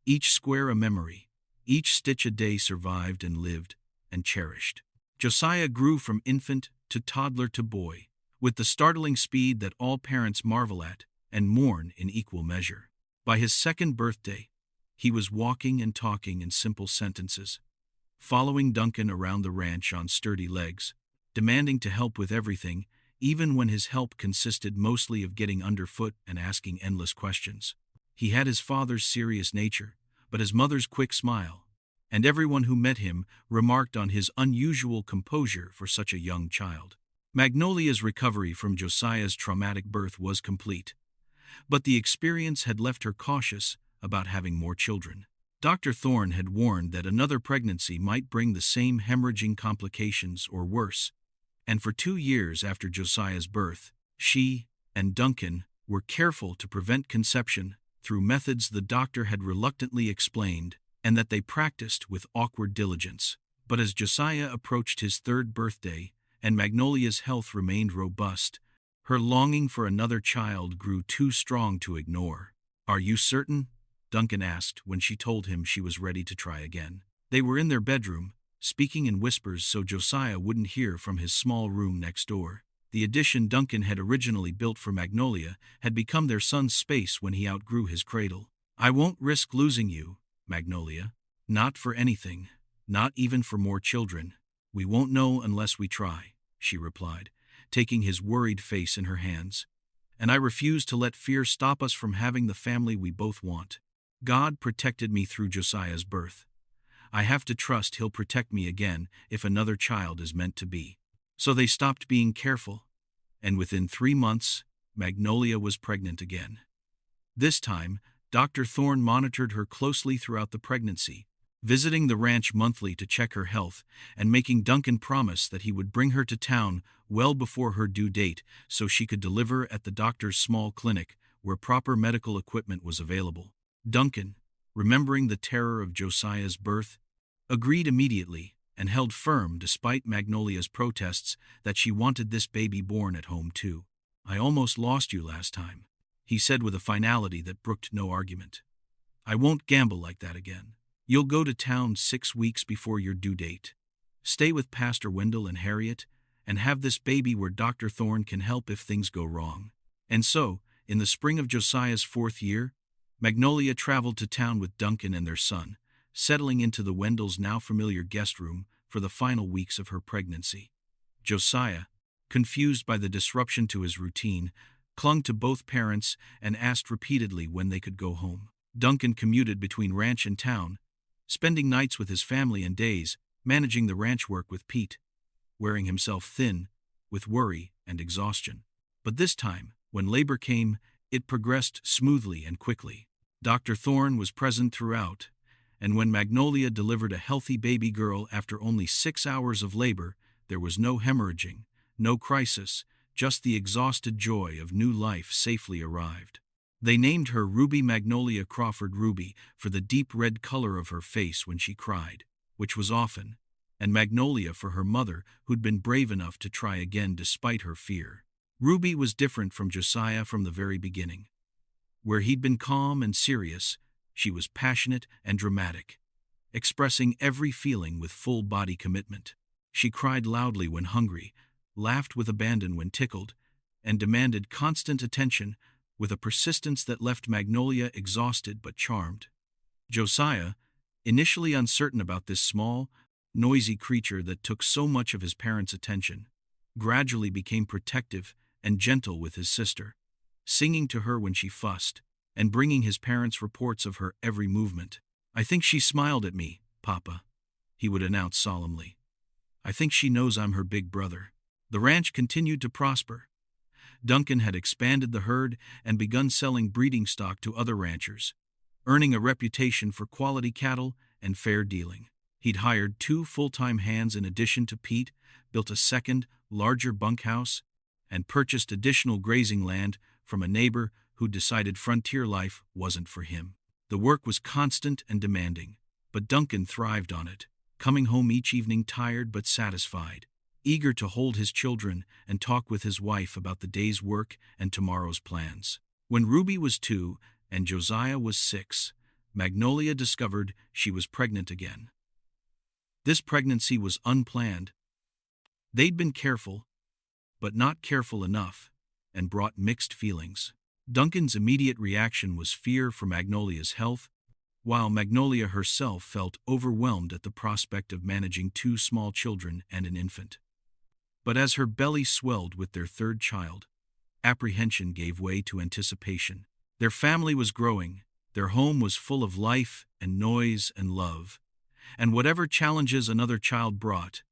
Each square a memory, each stitch a day survived and lived, and cherished. Josiah grew from infant to toddler to boy, with the startling speed that all parents marvel at and mourn in equal measure. By his second birthday, he was walking and talking in simple sentences, following Duncan around the ranch on sturdy legs, demanding to help with everything, even when his help consisted mostly of getting underfoot and asking endless questions. He had his father's serious nature, but his mother's quick smile, and everyone who met him remarked on his unusual composure for such a young child. Magnolia's recovery from Josiah's traumatic birth was complete, but the experience had left her cautious about having more children. Dr. Thorne had warned that another pregnancy might bring the same hemorrhaging complications or worse, and for 2 years after Josiah's birth, she and Duncan were careful to prevent conception through methods the doctor had reluctantly explained and that they practiced with awkward diligence. But as Josiah approached his 3rd birthday and Magnolia's health remained robust, her longing for another child grew too strong to ignore. "Are you certain?" Duncan asked when she told him she was ready to try again. They were in their bedroom, speaking in whispers so Josiah wouldn't hear from his small room next door. The addition Duncan had originally built for Magnolia had become their son's space when he outgrew his cradle. "I won't risk losing you, Magnolia. Not for anything, not even for more children. We won't know unless we try," she replied, taking his worried face in her hands. "And I refuse to let fear stop us from having the family we both want. God protected me through Josiah's birth. I have to trust he'll protect me again if another child is meant to be." So they stopped being careful, and within 3 months, Magnolia was pregnant again. This time, Dr. Thorne monitored her closely throughout the pregnancy, visiting the ranch monthly to check her health and making Duncan promise that he would bring her to town well before her due date so she could deliver at the doctor's small clinic where proper medical equipment was available. Duncan, remembering the terror of Josiah's birth, agreed immediately and held firm despite Magnolia's protests that she wanted this baby born at home too. "I almost lost you last time," he said with a finality that brooked no argument. "I won't gamble like that again. You'll go to town 6 weeks before your due date. Stay with Pastor Wendell and Harriet, and have this baby where Dr. Thorne can help if things go wrong." And so, in the spring of Josiah's 4th year, Magnolia traveled to town with Duncan and their son, settling into the Wendells' now familiar guest room for the final weeks of her pregnancy. Josiah, confused by the disruption to his routine, clung to both parents and asked repeatedly when they could go home. Duncan commuted between ranch and town, spending nights with his family and days managing the ranch work with Pete, wearing himself thin with worry and exhaustion. But this time, when labor came, it progressed smoothly and quickly. Dr. Thorne was present throughout, and when Magnolia delivered a healthy baby girl after only 6 hours of labor, there was no hemorrhaging, no crisis, just the exhausted joy of new life safely arrived. They named her Ruby Magnolia Crawford Ruby for the deep red color of her face when she cried, which was often, and Magnolia for her mother who'd been brave enough to try again despite her fear. Ruby was different from Josiah from the very beginning. Where he'd been calm and serious, she was passionate and dramatic, expressing every feeling with full body commitment. She cried loudly when hungry, laughed with abandon when tickled, and demanded constant attention with a persistence that left Magnolia exhausted but charmed. Josiah, initially uncertain about this small, noisy creature that took so much of his parents' attention, gradually became protective and gentle with his sister, singing to her when she fussed, and bringing his parents reports of her every movement. "I think she smiled at me, Papa," he would announce solemnly. "I think she knows I'm her big brother." The ranch continued to prosper. Duncan had expanded the herd and begun selling breeding stock to other ranchers, earning a reputation for quality cattle and fair dealing. He'd hired 2 full-time hands in addition to Pete, built a second, larger bunkhouse, and purchased additional grazing land from a neighbor who decided frontier life wasn't for him. The work was constant and demanding, but Duncan thrived on it, coming home each evening tired but satisfied, eager to hold his children and talk with his wife about the day's work and tomorrow's plans. When Ruby was 2 and Josiah was 6, Magnolia discovered she was pregnant again. This pregnancy was unplanned. They'd been careful, but not careful enough, and brought mixed feelings. Duncan's immediate reaction was fear for Magnolia's health, while Magnolia herself felt overwhelmed at the prospect of managing two small children and an infant. But as her belly swelled with their third child, apprehension gave way to anticipation. Their family was growing, their home was full of life and noise and love, and whatever challenges another child brought,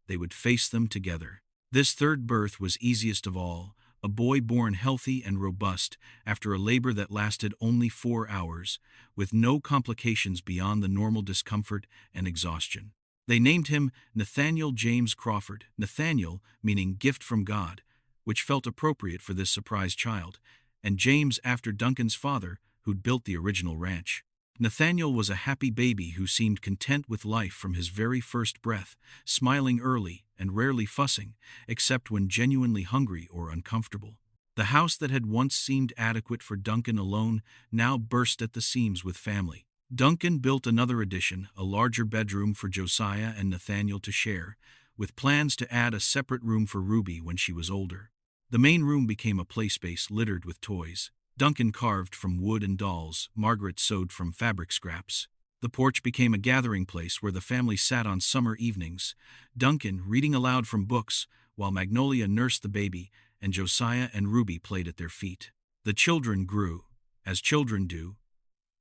they would face them together. This third birth was easiest of all, a boy born healthy and robust after a labor that lasted only 4 hours, with no complications beyond the normal discomfort and exhaustion. They named him Nathaniel James Crawford, Nathaniel meaning gift from God, which felt appropriate for this surprise child, and James after Duncan's father, who'd built the original ranch. Nathaniel was a happy baby who seemed content with life from his very first breath, smiling early and rarely fussing, except when genuinely hungry or uncomfortable. The house that had once seemed adequate for Duncan alone now burst at the seams with family. Duncan built another addition, a larger bedroom for Josiah and Nathaniel to share, with plans to add a separate room for Ruby when she was older. The main room became a playspace littered with toys. Duncan carved from wood and dolls, Margaret sewed from fabric scraps. The porch became a gathering place where the family sat on summer evenings, Duncan reading aloud from books, while Magnolia nursed the baby, and Josiah and Ruby played at their feet. The children grew, as children do,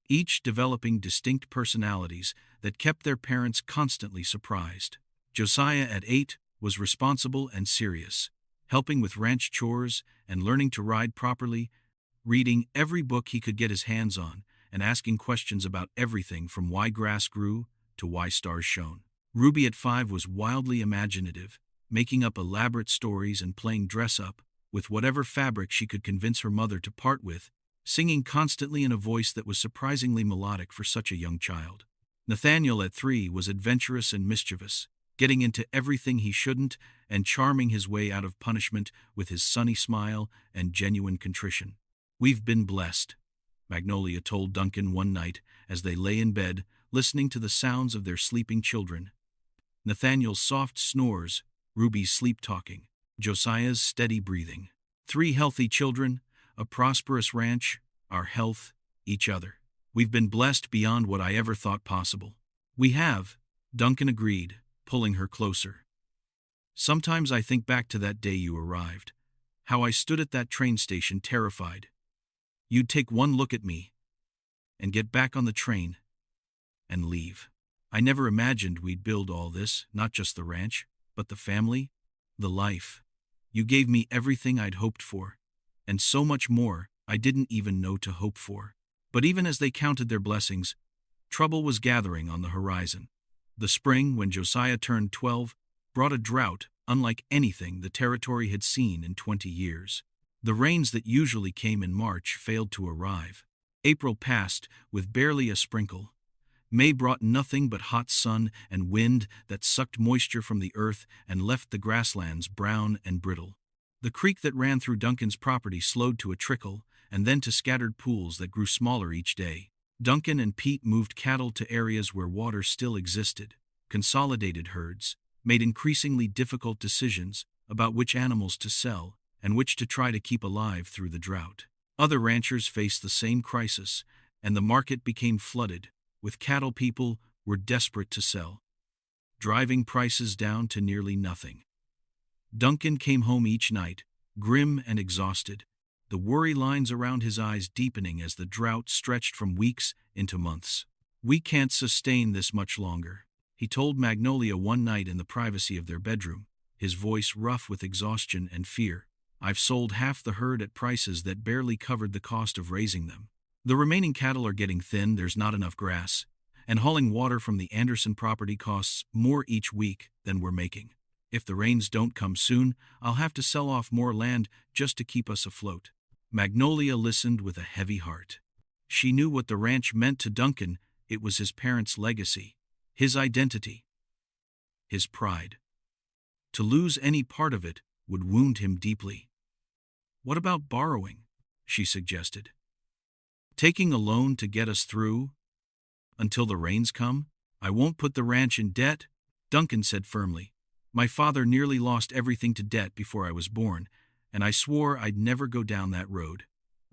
each developing distinct personalities that kept their parents constantly surprised. Josiah at 8 was responsible and serious, helping with ranch chores and learning to ride properly, reading every book he could get his hands on, and asking questions about everything from why grass grew to why stars shone. Ruby at 5 was wildly imaginative, making up elaborate stories and playing dress-up with whatever fabric she could convince her mother to part with, singing constantly in a voice that was surprisingly melodic for such a young child. Nathaniel at 3 was adventurous and mischievous, getting into everything he shouldn't and charming his way out of punishment with his sunny smile and genuine contrition. "We've been blessed," Magnolia told Duncan one night as they lay in bed, listening to the sounds of their sleeping children. Nathaniel's soft snores, Ruby's sleep-talking, Josiah's steady breathing. 3 healthy children, a prosperous ranch, our health, each other. "We've been blessed beyond what I ever thought possible." "We have," Duncan agreed, pulling her closer. "Sometimes I think back to that day you arrived, how I stood at that train station terrified. You'd take one look at me, and get back on the train, and leave. I never imagined we'd build all this, not just the ranch, but the family, the life. You gave me everything I'd hoped for, and so much more I didn't even know to hope for." But even as they counted their blessings, trouble was gathering on the horizon. The spring, when Josiah turned 12, brought a drought unlike anything the territory had seen in 20 years. The rains that usually came in March failed to arrive. April passed with barely a sprinkle. May brought nothing but hot sun and wind that sucked moisture from the earth and left the grasslands brown and brittle. The creek that ran through Duncan's property slowed to a trickle, and then to scattered pools that grew smaller each day. Duncan and Pete moved cattle to areas where water still existed, consolidated herds, made increasingly difficult decisions about which animals to sell and which to try to keep alive through the drought. Other ranchers faced the same crisis, and the market became flooded, with cattle people were desperate to sell, driving prices down to nearly nothing. Duncan came home each night, grim and exhausted, the worry lines around his eyes deepening as the drought stretched from weeks into months. "We can't sustain this much longer," he told Magnolia one night in the privacy of their bedroom, his voice rough with exhaustion and fear. "I've sold half the herd at prices that barely covered the cost of raising them. The remaining cattle are getting thin, there's not enough grass, and hauling water from the Anderson property costs more each week than we're making. If the rains don't come soon, I'll have to sell off more land just to keep us afloat." Magnolia listened with a heavy heart. She knew what the ranch meant to Duncan. It was his parents' legacy, his identity, his pride. To lose any part of it would wound him deeply. "What about borrowing?" she suggested. "Taking a loan to get us through until the rains come? I won't put the ranch in debt." Duncan said firmly. My father nearly lost everything to debt before I was born, and I swore I'd never go down that road.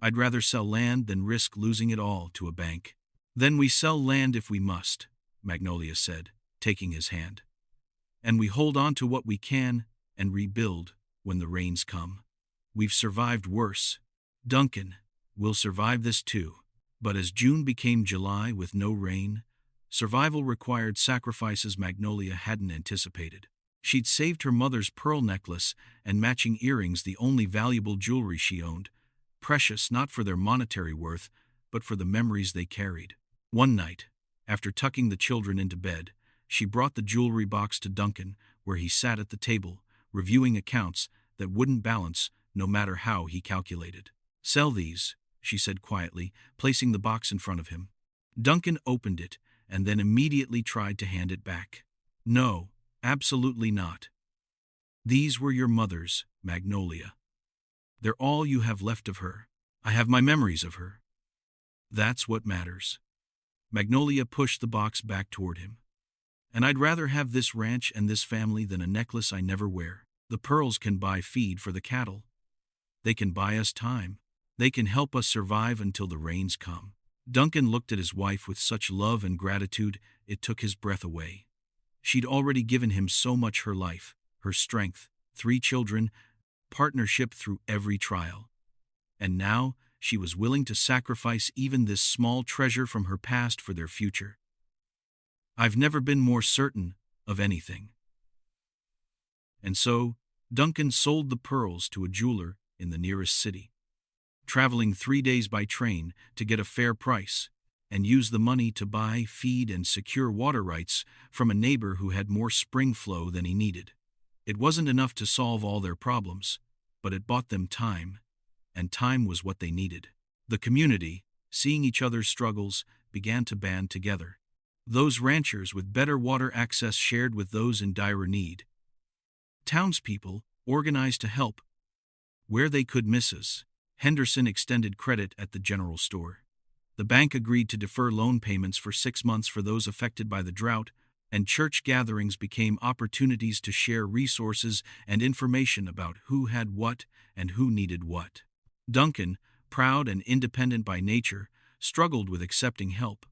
I'd rather sell land than risk losing it all to a bank. Then we sell land if we must, Magnolia said, taking his hand. And we hold on to what we can and rebuild when the rains come. We've survived worse. Duncan, we'll survive this too. But as June became July with no rain, survival required sacrifices Magnolia hadn't anticipated. She'd saved her mother's pearl necklace and matching earrings, the only valuable jewelry she owned, precious not for their monetary worth, but for the memories they carried. One night, after tucking the children into bed, she brought the jewelry box to Duncan, where he sat at the table, reviewing accounts that wouldn't balance no matter how he calculated. Sell these, she said quietly, placing the box in front of him. Duncan opened it and then immediately tried to hand it back. No, absolutely not. These were your mother's, Magnolia. They're all you have left of her. I have my memories of her. That's what matters. Magnolia pushed the box back toward him. And I'd rather have this ranch and this family than a necklace I never wear. The pearls can buy feed for the cattle. They can buy us time. They can help us survive until the rains come. Duncan looked at his wife with such love and gratitude it took his breath away. She'd already given him so much: her life, her strength, 3 children, partnership through every trial. And now she was willing to sacrifice even this small treasure from her past for their future. I've never been more certain of anything. And so, Duncan sold the pearls to a jeweler in the nearest city, traveling 3 days by train to get a fair price, and used the money to buy, feed, and secure water rights from a neighbor who had more spring flow than he needed. It wasn't enough to solve all their problems, but it bought them time, and time was what they needed. The community, seeing each other's struggles, began to band together. Those ranchers with better water access shared with those in dire need. Townspeople organized to help where they could. Mrs. Henderson extended credit at the general store. The bank agreed to defer loan payments for 6 months for those affected by the drought, and church gatherings became opportunities to share resources and information about who had what and who needed what. Duncan, proud and independent by nature, struggled with accepting help.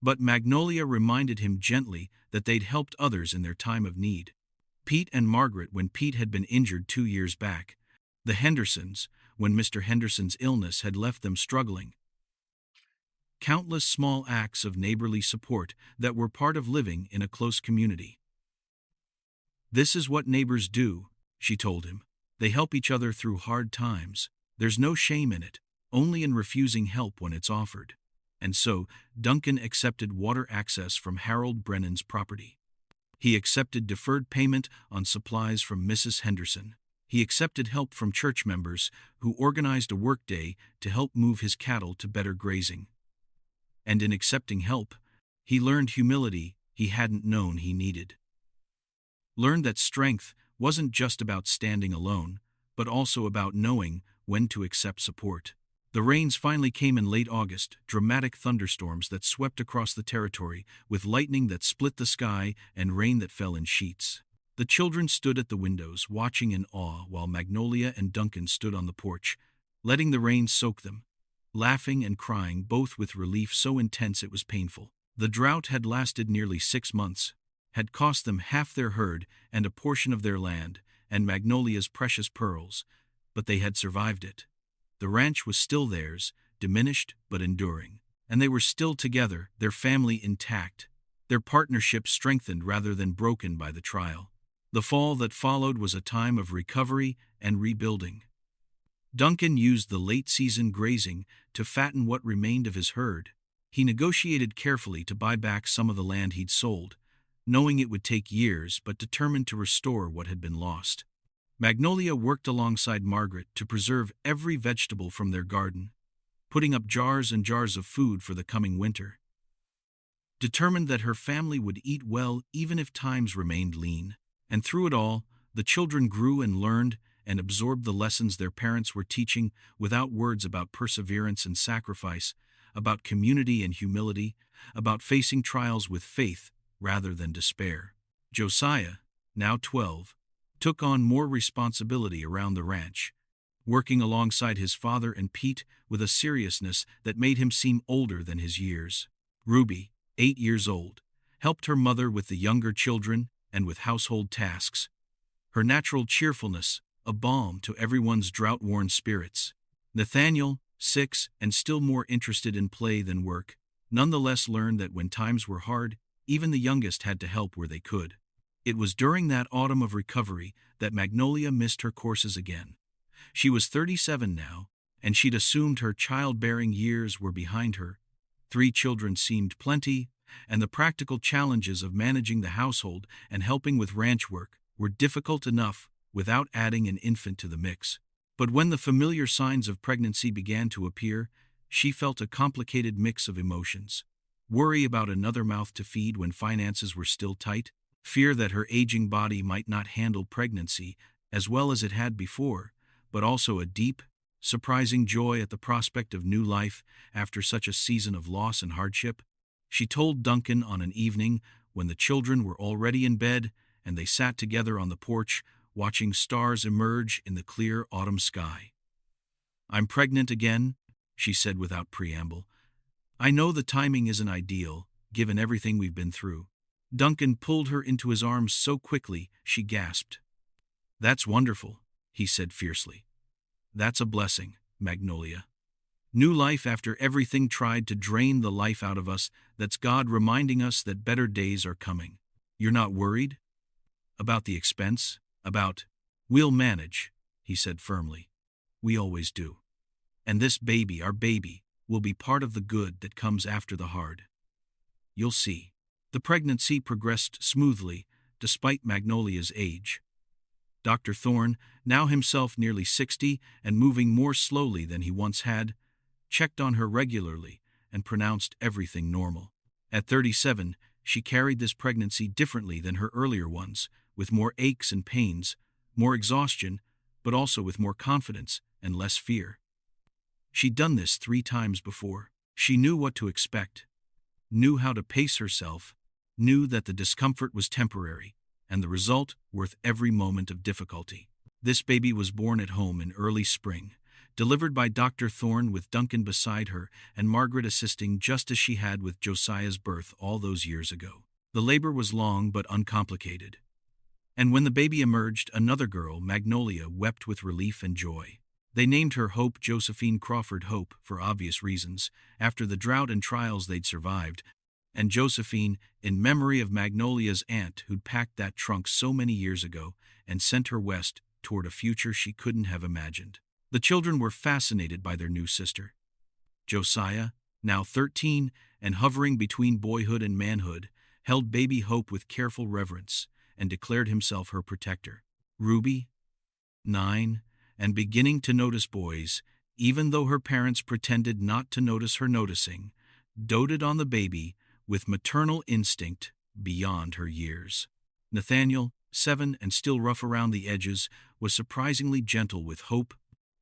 But Magnolia reminded him gently that they'd helped others in their time of need. Pete and Margaret when Pete had been injured 2 years back. The Hendersons when Mr. Henderson's illness had left them struggling. Countless small acts of neighborly support that were part of living in a close community. This is what neighbors do, she told him. They help each other through hard times. There's no shame in it, only in refusing help when it's offered. And so, Duncan accepted water access from Harold Brennan's property. He accepted deferred payment on supplies from Mrs. Henderson. He accepted help from church members who organized a workday to help move his cattle to better grazing. And in accepting help, he learned humility he hadn't known he needed. Learned that strength wasn't just about standing alone, but also about knowing when to accept support. The rains finally came in late August, dramatic thunderstorms that swept across the territory, with lightning that split the sky and rain that fell in sheets. The children stood at the windows, watching in awe, while Magnolia and Duncan stood on the porch, letting the rain soak them, laughing and crying, both with relief so intense it was painful. The drought had lasted nearly 6 months, had cost them half their herd and a portion of their land, and Magnolia's precious pearls, but they had survived it. The ranch was still theirs, diminished but enduring. And they were still together, their family intact, their partnership strengthened rather than broken by the trial. The fall that followed was a time of recovery and rebuilding. Duncan used the late-season grazing to fatten what remained of his herd. He negotiated carefully to buy back some of the land he'd sold, knowing it would take years but determined to restore what had been lost. Magnolia worked alongside Margaret to preserve every vegetable from their garden, putting up jars and jars of food for the coming winter. Determined that her family would eat well even if times remained lean. And through it all, the children grew and learned and absorbed the lessons their parents were teaching without words, about perseverance and sacrifice, about community and humility, about facing trials with faith rather than despair. Josiah, now 12, took on more responsibility around the ranch, working alongside his father and Pete with a seriousness that made him seem older than his years. Ruby, 8 years old, helped her mother with the younger children and with household tasks, her natural cheerfulness a balm to everyone's drought-worn spirits. Nathaniel, 6 and still more interested in play than work, nonetheless learned that when times were hard, even the youngest had to help where they could. It was during that autumn of recovery that Magnolia missed her courses again. She was 37 now, and she'd assumed her childbearing years were behind her. 3 children seemed plenty, and the practical challenges of managing the household and helping with ranch work were difficult enough without adding an infant to the mix. But when the familiar signs of pregnancy began to appear, she felt a complicated mix of emotions. Worry about another mouth to feed when finances were still tight, fear that her aging body might not handle pregnancy as well as it had before, but also a deep, surprising joy at the prospect of new life after such a season of loss and hardship. She told Duncan on an evening when the children were already in bed and they sat together on the porch, watching stars emerge in the clear autumn sky. "I'm pregnant again," she said without preamble. "I know the timing isn't ideal, given everything we've been through." Duncan pulled her into his arms so quickly she gasped. "That's wonderful," he said fiercely. "That's a blessing, Magnolia. New life after everything tried to drain the life out of us. That's God reminding us that better days are coming. You're not worried? About the expense? We'll manage," he said firmly. "We always do. And this baby, our baby, will be part of the good that comes after the hard. You'll see." The pregnancy progressed smoothly, despite Magnolia's age. Dr. Thorne, now himself nearly 60 and moving more slowly than he once had, checked on her regularly and pronounced everything normal. At 37, she carried this pregnancy differently than her earlier ones, with more aches and pains, more exhaustion, but also with more confidence and less fear. She'd done this 3 times before. She knew what to expect, knew how to pace herself, knew that the discomfort was temporary, and the result worth every moment of difficulty. This baby was born at home in early spring, delivered by Dr. Thorne with Duncan beside her and Margaret assisting just as she had with Josiah's birth all those years ago. The labor was long but uncomplicated. And when the baby emerged, another girl, Magnolia, wept with relief and joy. They named her Hope Josephine Crawford Hope for obvious reasons, after the drought and trials they'd survived, and Josephine in memory of Magnolia's aunt who'd packed that trunk so many years ago and sent her west toward a future she couldn't have imagined. The children were fascinated by their new sister. Josiah, now 13 and hovering between boyhood and manhood, held baby Hope with careful reverence and declared himself her protector. Ruby, 9, and beginning to notice boys, even though her parents pretended not to notice her noticing, doted on the baby with maternal instinct beyond her years. Nathaniel, 7 and still rough around the edges, was surprisingly gentle with Hope,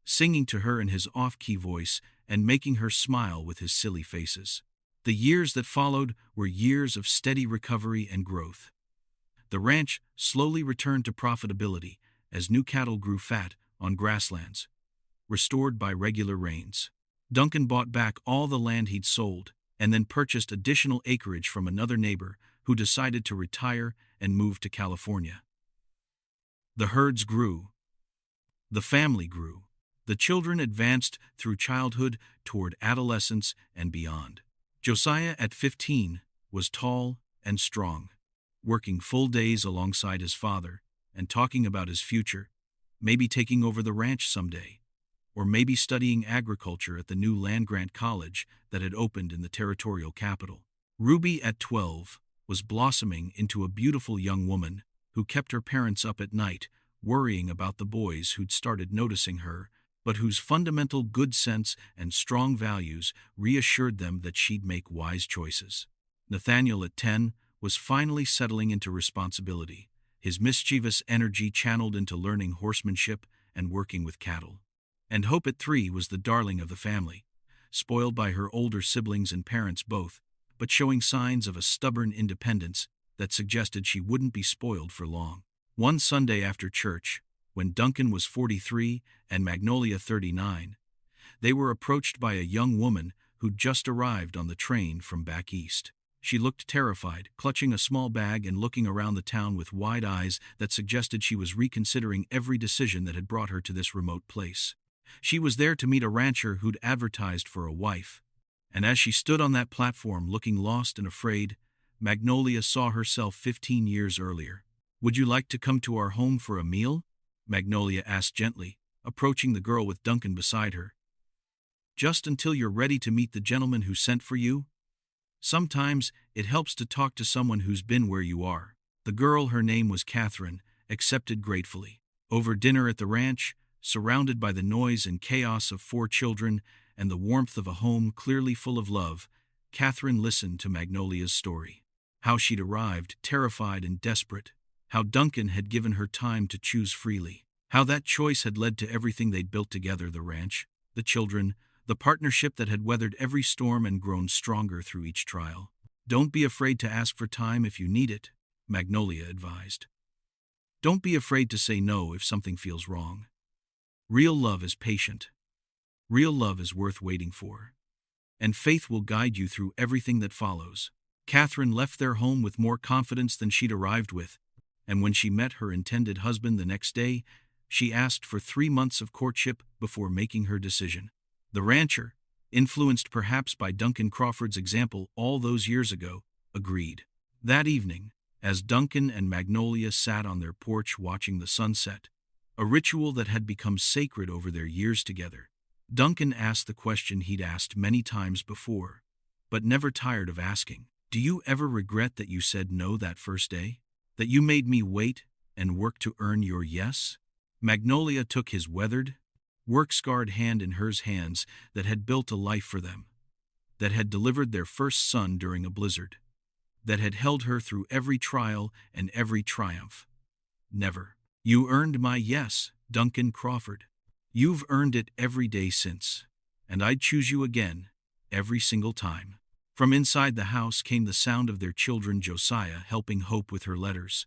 singing to her in his off-key voice and making her smile with his silly faces. The years that followed were years of steady recovery and growth. The ranch slowly returned to profitability as new cattle grew fat on grasslands, restored by regular rains. Duncan bought back all the land he'd sold and then purchased additional acreage from another neighbor who decided to retire and move to California. The herds grew. The family grew. The children advanced through childhood toward adolescence and beyond. Josiah, at 15, was tall and strong, working full days alongside his father and talking about his future, maybe taking over the ranch someday, or maybe studying agriculture at the new land-grant college that had opened in the territorial capital. Ruby, at 12, was blossoming into a beautiful young woman who kept her parents up at night, worrying about the boys who'd started noticing her, but whose fundamental good sense and strong values reassured them that she'd make wise choices. Nathaniel, at 10, was finally settling into responsibility, his mischievous energy channeled into learning horsemanship and working with cattle. And Hope, at 3, was the darling of the family, spoiled by her older siblings and parents both, but showing signs of a stubborn independence that suggested she wouldn't be spoiled for long. One Sunday after church, when Duncan was 43 and Magnolia 39, they were approached by a young woman who'd just arrived on the train from back east. She looked terrified, clutching a small bag and looking around the town with wide eyes that suggested she was reconsidering every decision that had brought her to this remote place. She was there to meet a rancher who'd advertised for a wife, and as she stood on that platform looking lost and afraid, Magnolia saw herself 15 years earlier. "Would you like to come to our home for a meal?" Magnolia asked gently, approaching the girl with Duncan beside her. "Just until you're ready to meet the gentleman who sent for you? Sometimes it helps to talk to someone who's been where you are." The girl, her name was Catherine, accepted gratefully. Over dinner at the ranch, surrounded by the noise and chaos of 4 children and the warmth of a home clearly full of love, Catherine listened to Magnolia's story. How she'd arrived, terrified and desperate. How Duncan had given her time to choose freely. How that choice had led to everything they'd built together, the ranch, the children, the partnership that had weathered every storm and grown stronger through each trial. "Don't be afraid to ask for time if you need it," Magnolia advised. "Don't be afraid to say no if something feels wrong. Real love is patient. Real love is worth waiting for. And faith will guide you through everything that follows." Catherine left their home with more confidence than she'd arrived with, and when she met her intended husband the next day, she asked for 3 months of courtship before making her decision. The rancher, influenced perhaps by Duncan Crawford's example all those years ago, agreed. That evening, as Duncan and Magnolia sat on their porch watching the sunset, a ritual that had become sacred over their years together, Duncan asked the question he'd asked many times before, but never tired of asking. "Do you ever regret that you said no that first day? That you made me wait and work to earn your yes?" Magnolia took his weathered, work-scarred hand in hers hands that had built a life for them, that had delivered their first son during a blizzard, that had held her through every trial and every triumph. "Never. You earned my yes, Duncan Crawford. You've earned it every day since, and I'd choose you again, every single time." From inside the house came the sound of their children, Josiah helping Hope with her letters,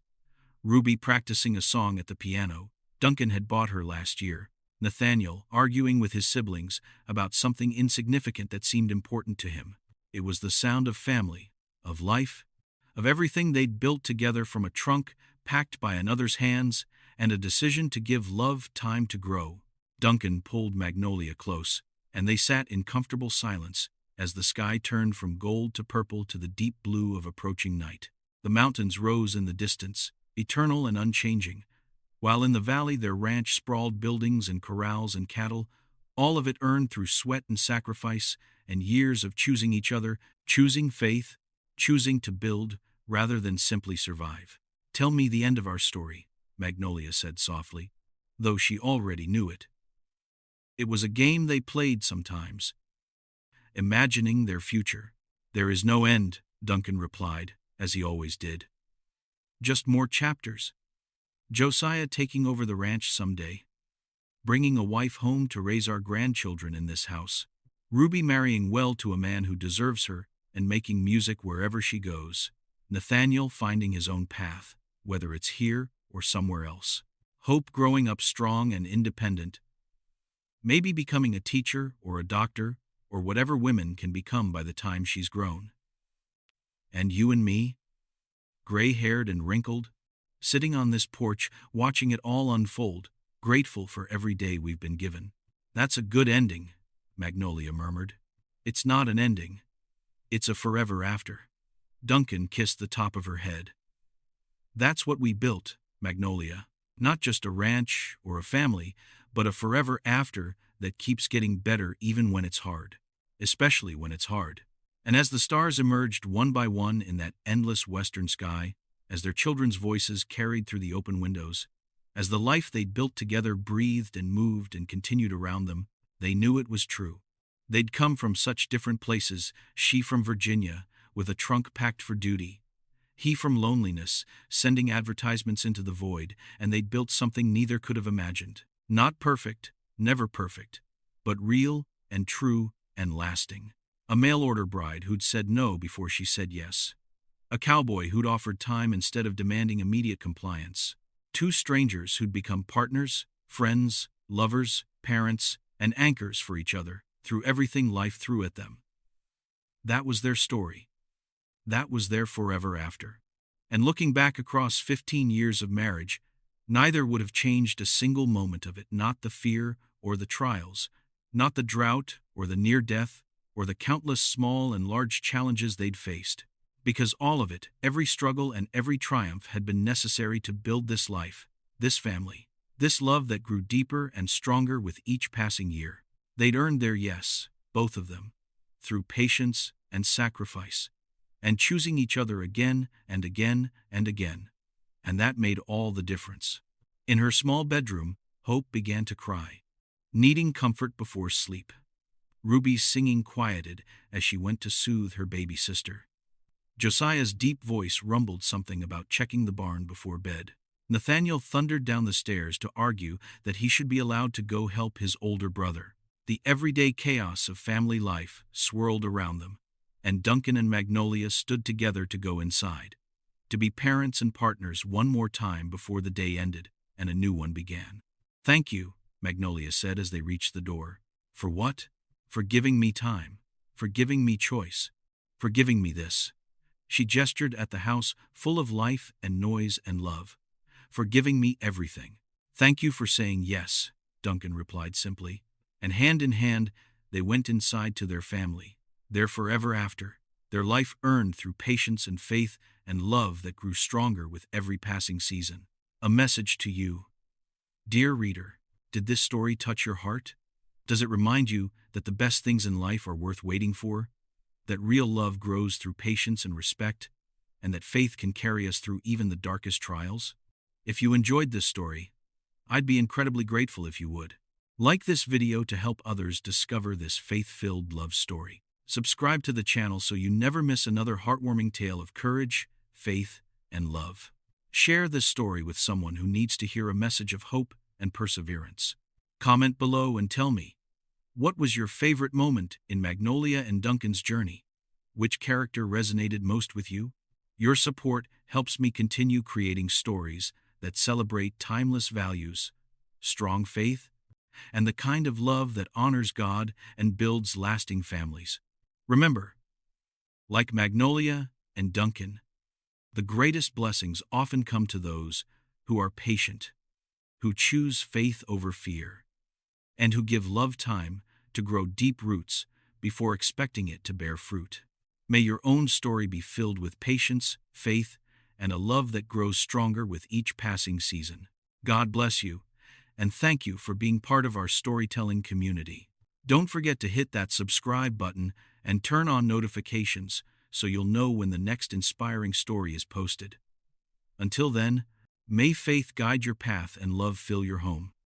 Ruby practicing a song at the piano Duncan had bought her last year, Nathaniel arguing with his siblings about something insignificant that seemed important to him. It was the sound of family, of life, of everything they'd built together, from a trunk packed by another's hands and a decision to give love time to grow. Duncan pulled Magnolia close, and they sat in comfortable silence as the sky turned from gold to purple to the deep blue of approaching night. The mountains rose in the distance, eternal and unchanging, while in the valley their ranch sprawled, buildings and corrals and cattle, all of it earned through sweat and sacrifice and years of choosing each other, choosing faith, choosing to build rather than simply survive. "Tell me the end of our story," Magnolia said softly, though she already knew it. It was a game they played sometimes, imagining their future. "There is no end," Duncan replied, as he always did. "Just more chapters. Josiah taking over the ranch someday. Bringing a wife home to raise our grandchildren in this house. Ruby marrying well to a man who deserves her and making music wherever she goes. Nathaniel finding his own path, whether it's here or somewhere else. Hope growing up strong and independent. Maybe becoming a teacher or a doctor or whatever women can become by the time she's grown. And you and me, gray-haired and wrinkled, sitting on this porch watching it all unfold, grateful for every day we've been given." "That's a good ending," Magnolia murmured. "It's not an ending. It's a forever after." Duncan kissed the top of her head. "That's what we built, Magnolia. Not just a ranch or a family, but a forever after that keeps getting better even when it's hard. Especially when it's hard." And as the stars emerged one by one in that endless western sky, as their children's voices carried through the open windows, as the life they'd built together breathed and moved and continued around them, they knew it was true. They'd come from such different places, she from Virginia, with a trunk packed for duty, he from loneliness, sending advertisements into the void, and they'd built something neither could have imagined. Not perfect, never perfect, but real and true and lasting. A mail-order bride who'd said no before she said yes. A cowboy who'd offered time instead of demanding immediate compliance. Two strangers who'd become partners, friends, lovers, parents, and anchors for each other through everything life threw at them. That was their story. That was their forever after. And looking back across 15 years of marriage, neither would have changed a single moment of it, not the fear or the trials, not the drought or the near death, or the countless small and large challenges they'd faced. Because all of it, every struggle and every triumph had been necessary to build this life, this family, this love that grew deeper and stronger with each passing year. They'd earned their yes, both of them, through patience and sacrifice, and choosing each other again and again and again. And that made all the difference. In her small bedroom, Hope began to cry, needing comfort before sleep. Ruby's singing quieted as she went to soothe her baby sister. Josiah's deep voice rumbled something about checking the barn before bed. Nathaniel thundered down the stairs to argue that he should be allowed to go help his older brother. The everyday chaos of family life swirled around them, and Duncan and Magnolia stood together to go inside, to be parents and partners one more time before the day ended and a new one began. "Thank you," Magnolia said as they reached the door. "For what?" "For giving me time, for giving me choice, for giving me this." She gestured at the house full of life and noise and love. "For giving me everything." "Thank you for saying yes," Duncan replied simply. And hand in hand, they went inside to their family, their forever after, their life earned through patience and faith and love that grew stronger with every passing season. A message to you. Dear reader, did this story touch your heart? Does it remind you that the best things in life are worth waiting for? That real love grows through patience and respect, and that faith can carry us through even the darkest trials? If you enjoyed this story, I'd be incredibly grateful if you would. Like this video to help others discover this faith-filled love story. Subscribe to the channel so you never miss another heartwarming tale of courage, faith, and love. Share this story with someone who needs to hear a message of hope and perseverance. Comment below and tell me, what was your favorite moment in Magnolia and Duncan's journey? Which character resonated most with you? Your support helps me continue creating stories that celebrate timeless values, strong faith, and the kind of love that honors God and builds lasting families. Remember, like Magnolia and Duncan, the greatest blessings often come to those who are patient, who choose faith over fear, and who give love time to grow deep roots before expecting it to bear fruit. May your own story be filled with patience, faith, and a love that grows stronger with each passing season. God bless you, and thank you for being part of our storytelling community. Don't forget to hit that subscribe button and turn on notifications so you'll know when the next inspiring story is posted. Until then, may faith guide your path and love fill your home.